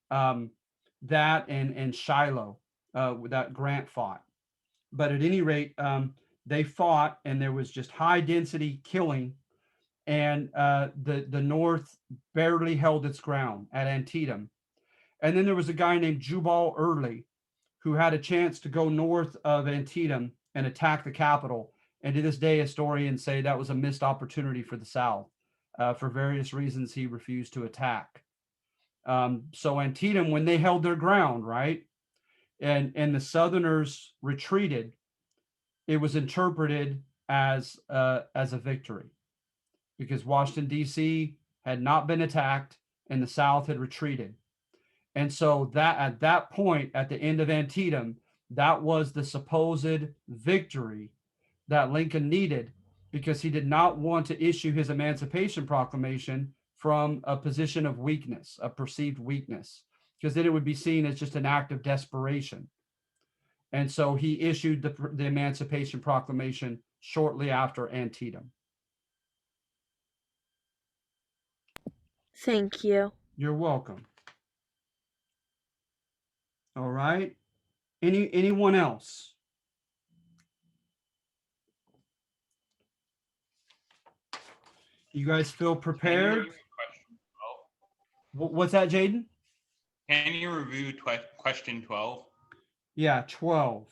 That and Shiloh, that Grant fought. But at any rate, they fought, and there was just high density killing, and the North barely held its ground at Antietam. And then there was a guy named Jubal Early who had a chance to go north of Antietam and attack the capital. And to this day, historians say that was a missed opportunity for the South. For various reasons, he refused to attack. So Antietam, when they held their ground, right, and the Southerners retreated, it was interpreted as a victory, because Washington, D.C. had not been attacked and the South had retreated. And so that at that point, at the end of Antietam, that was the supposed victory that Lincoln needed, because he did not want to issue his Emancipation Proclamation from a position of weakness, a perceived weakness, because then it would be seen as just an act of desperation. And so he issued the Emancipation Proclamation shortly after Antietam. Thank you. You're welcome. All right. Anyone else? You guys feel Can you prepared? review question What's that, Jaden? 12? Can you review question 12? Yeah, 12.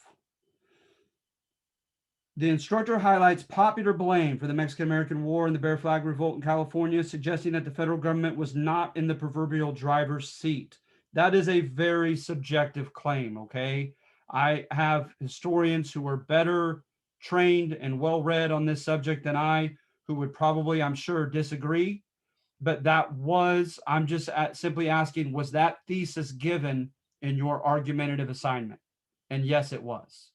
The instructor highlights popular blame for the Mexican-American War and the Bear Flag Revolt in California, suggesting that the federal government was not in the proverbial driver's seat. That is a very subjective claim, okay? I have historians who are better trained and well-read on this subject than I, who would probably, I'm sure, disagree. But that was, I'm just simply asking, was that thesis given in your argumentative assignment? And yes, it was.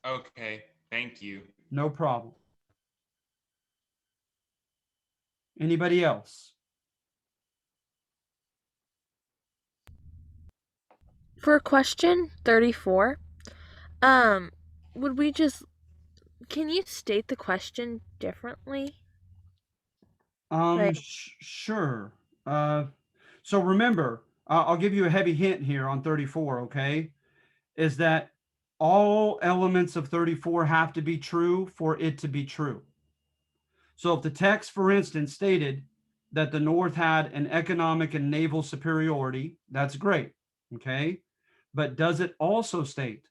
Okay, thank you. No problem. Anybody else? For question 34, um, would we just can you state the question differently? Like, Sure. Uh, so remember, I'll give you a heavy hint here on 34, okay? Is that all elements of 34 have to be true for it to be true. So if the text, for instance, stated that the North had an economic and naval superiority, that's great, okay? But does it also state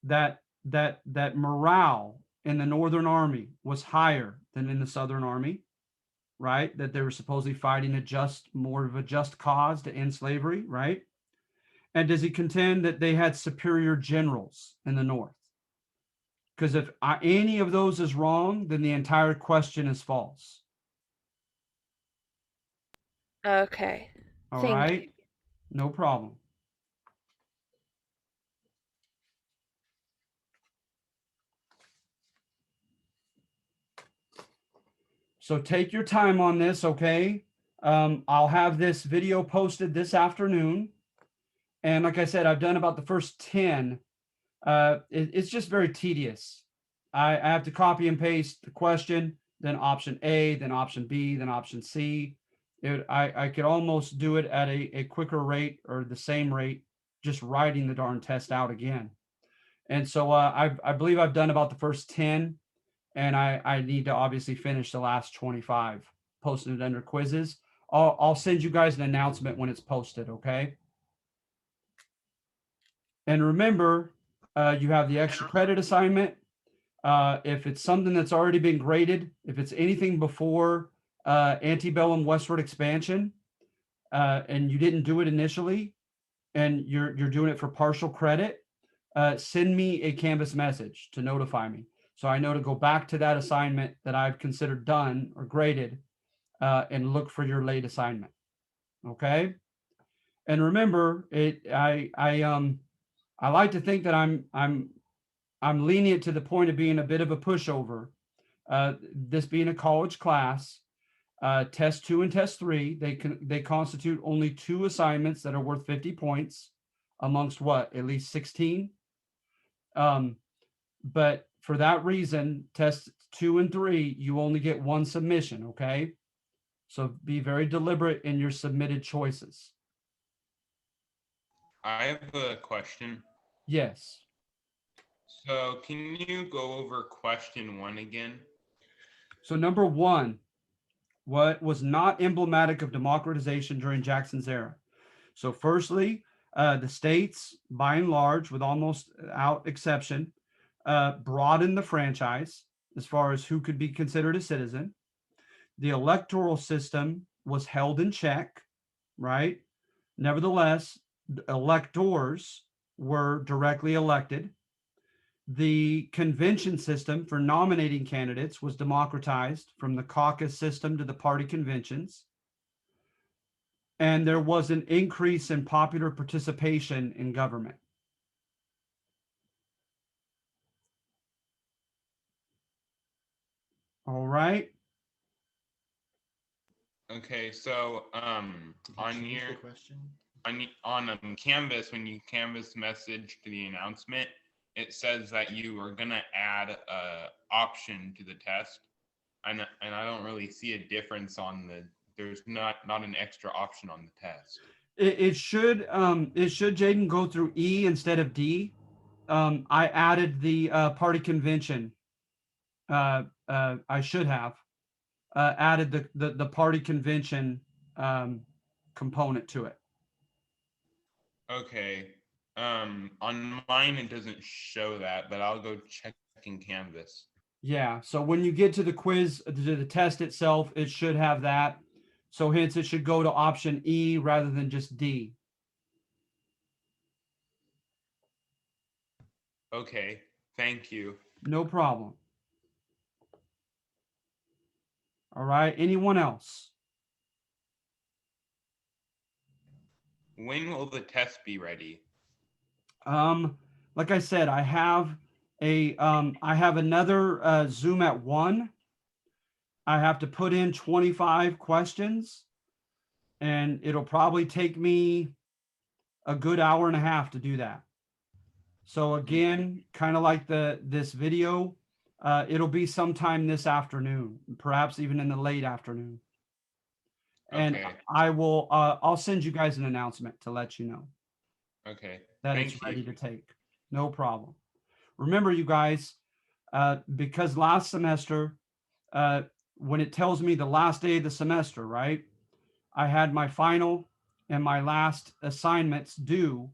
that that morale in the Northern Army was higher than in the Southern Army? Right? That they were supposedly fighting more of a just cause to end slavery, right? And does he contend that they had superior generals in the North? Because if any of those is wrong, then the entire question is false. okay. All Thank right? No problem. So take your time on this, okay? I'll have this video posted this afternoon. And like I said, I've done about the first 10. It's just very tedious. I have to copy and paste the question, then option A, then option B, then option C. I could almost do it at a quicker rate or the same rate, just writing the darn test out again. And so I believe I've done about the first 10, and I need to obviously finish the last 25, posting it under quizzes. I'll send you guys an announcement when it's posted, okay? And remember, you have the extra credit assignment. If it's something that's already been graded, if it's anything before antebellum westward expansion, and you didn't do it initially, and you're doing it for partial credit, send me a Canvas message to notify me, so I know to go back to that assignment that I've considered done or graded, and look for your late assignment. Okay. And remember, I like to think that I'm lenient to the point of being a bit of a pushover. This being a college class, test 2 and test 3, they constitute only 2 assignments that are worth 50 points amongst what, at least 16. But for that reason, test 2 and 3, you only get 1 submission. Okay, so be very deliberate in your submitted choices. I have a question. Yes. So can you go over question 1 again? So number 1, what was not emblematic of democratization during Jackson's era? So firstly, the states, by and large, with almost without exception, broadened the franchise as far as who could be considered a citizen. The electoral system was held in check, right? Nevertheless, electors were directly elected. The convention system for nominating candidates was democratized from the caucus system to the party conventions. And there was an increase in popular participation in government. All right. Okay, so on your question? on Canvas, when you Canvas message to the announcement, it says that you are gonna add a option to the test. and I don't really see a difference on the. There's not an extra option on the test. It should Jaden, go through E instead of D. I added the party convention. I should have added the party convention component to it. Okay. On mine it doesn't show that, but I'll go check in Canvas. Yeah. So when you get to the quiz, to the test itself, it should have that. So hence it should go to option E rather than just D. Okay. Thank you. No problem. All right. Anyone else? When will the test be ready? Like I said, I have another Zoom at 1. I have to put in 25 questions, and it'll probably take me a good hour and a half to do that. So again, kind of like this video, it'll be sometime this afternoon, perhaps even in the late afternoon. And Okay. I'll send you guys an announcement to let you know Okay. that Thank it's ready you. to take. No problem. Remember, you guys, because last semester, when it tells me the last day of the semester, right? I had my final and my last assignments due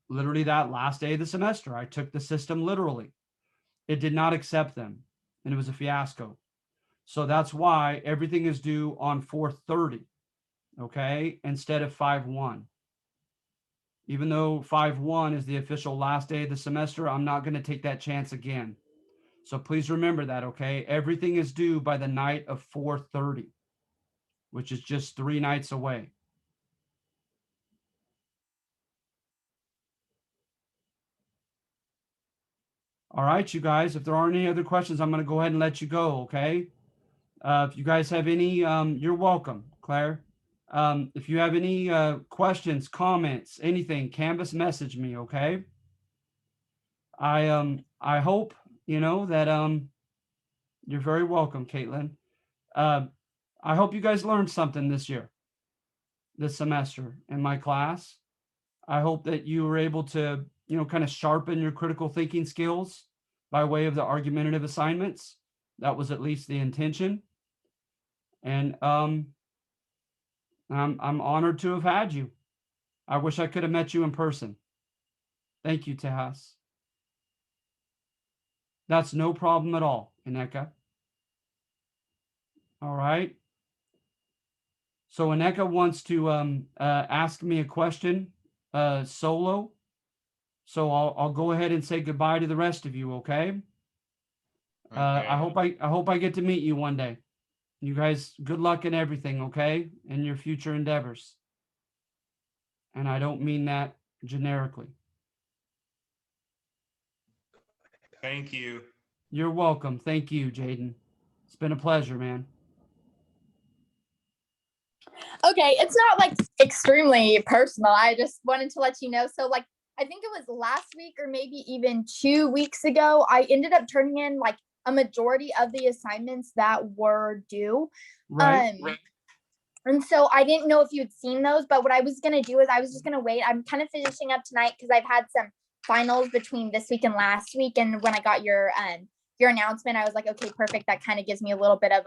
literally that last day of the semester. I took the system literally. It did not accept them, and it was a fiasco. So that's why everything is due on 4/30, okay, instead of 5/1. Even though 5/1 is the official last day of the semester, I'm not going to take that chance again. So please remember that, okay? Everything is due by the night of 4/30, which is just 3 nights away. All right, you guys, if there aren't any other questions, I'm going to go ahead and let you go, okay? If you guys have any, you're welcome, Claire. If you have any questions, comments, anything, Canvas message me, okay? I hope, that you're very welcome, Caitlin. I hope you guys learned something this semester in my class. I hope that you were able to, kind of sharpen your critical thinking skills by way of the argumentative assignments. That was at least the intention. And I'm honored to have had you. I wish I could have met you in person. Thank you, Tejas. That's no problem at all, Ineka. All right. So Ineka wants to ask me a question solo. So I'll go ahead and say goodbye to the rest of you, okay? Okay. I hope I get to meet you one day. You guys, good luck in everything, okay? In your future endeavors. And I don't mean that generically. Thank you. You're welcome. Thank you, Jaden. It's been a pleasure, man. Okay, it's not like extremely personal. I just wanted to let you know. So like, I think it was last week or maybe even 2 weeks ago, I ended up turning in like a majority of the assignments that were due. Right. And so I didn't know if you had seen those, but what I was going to do is I was just going to wait. I'm kind of finishing up tonight because I've had some finals between this week and last week. And when I got your announcement, I was like, okay, perfect. That kind of gives me a little bit of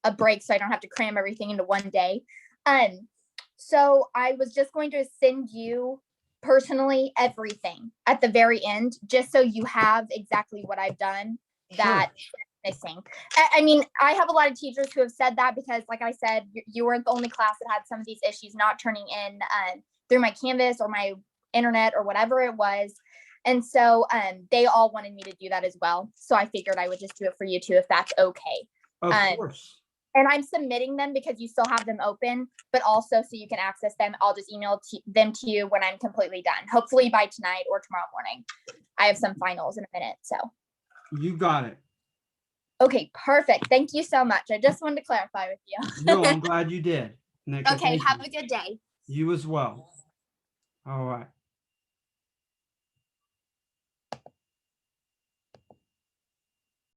a break so I don't have to cram everything into one day. So I was just going to send you personally everything at the very end, just so you have exactly what I've done that missing. I mean, I have a lot of teachers who have said that because, like I said, you weren't the only class that had some of these issues not turning in through my Canvas or my internet or whatever it was. And so they all wanted me to do that as well. So I figured I would just do it for you too, if that's okay. Of course. And I'm submitting them because you still have them open, but also so you can access them. I'll just email them to you when I'm completely done. Hopefully by tonight or tomorrow morning. I have some finals in a minute, so. You got it. Okay, perfect. Thank you so much. I just wanted to clarify with you. No, I'm glad you did. Nika, okay, have you. a good day. You as well. All right.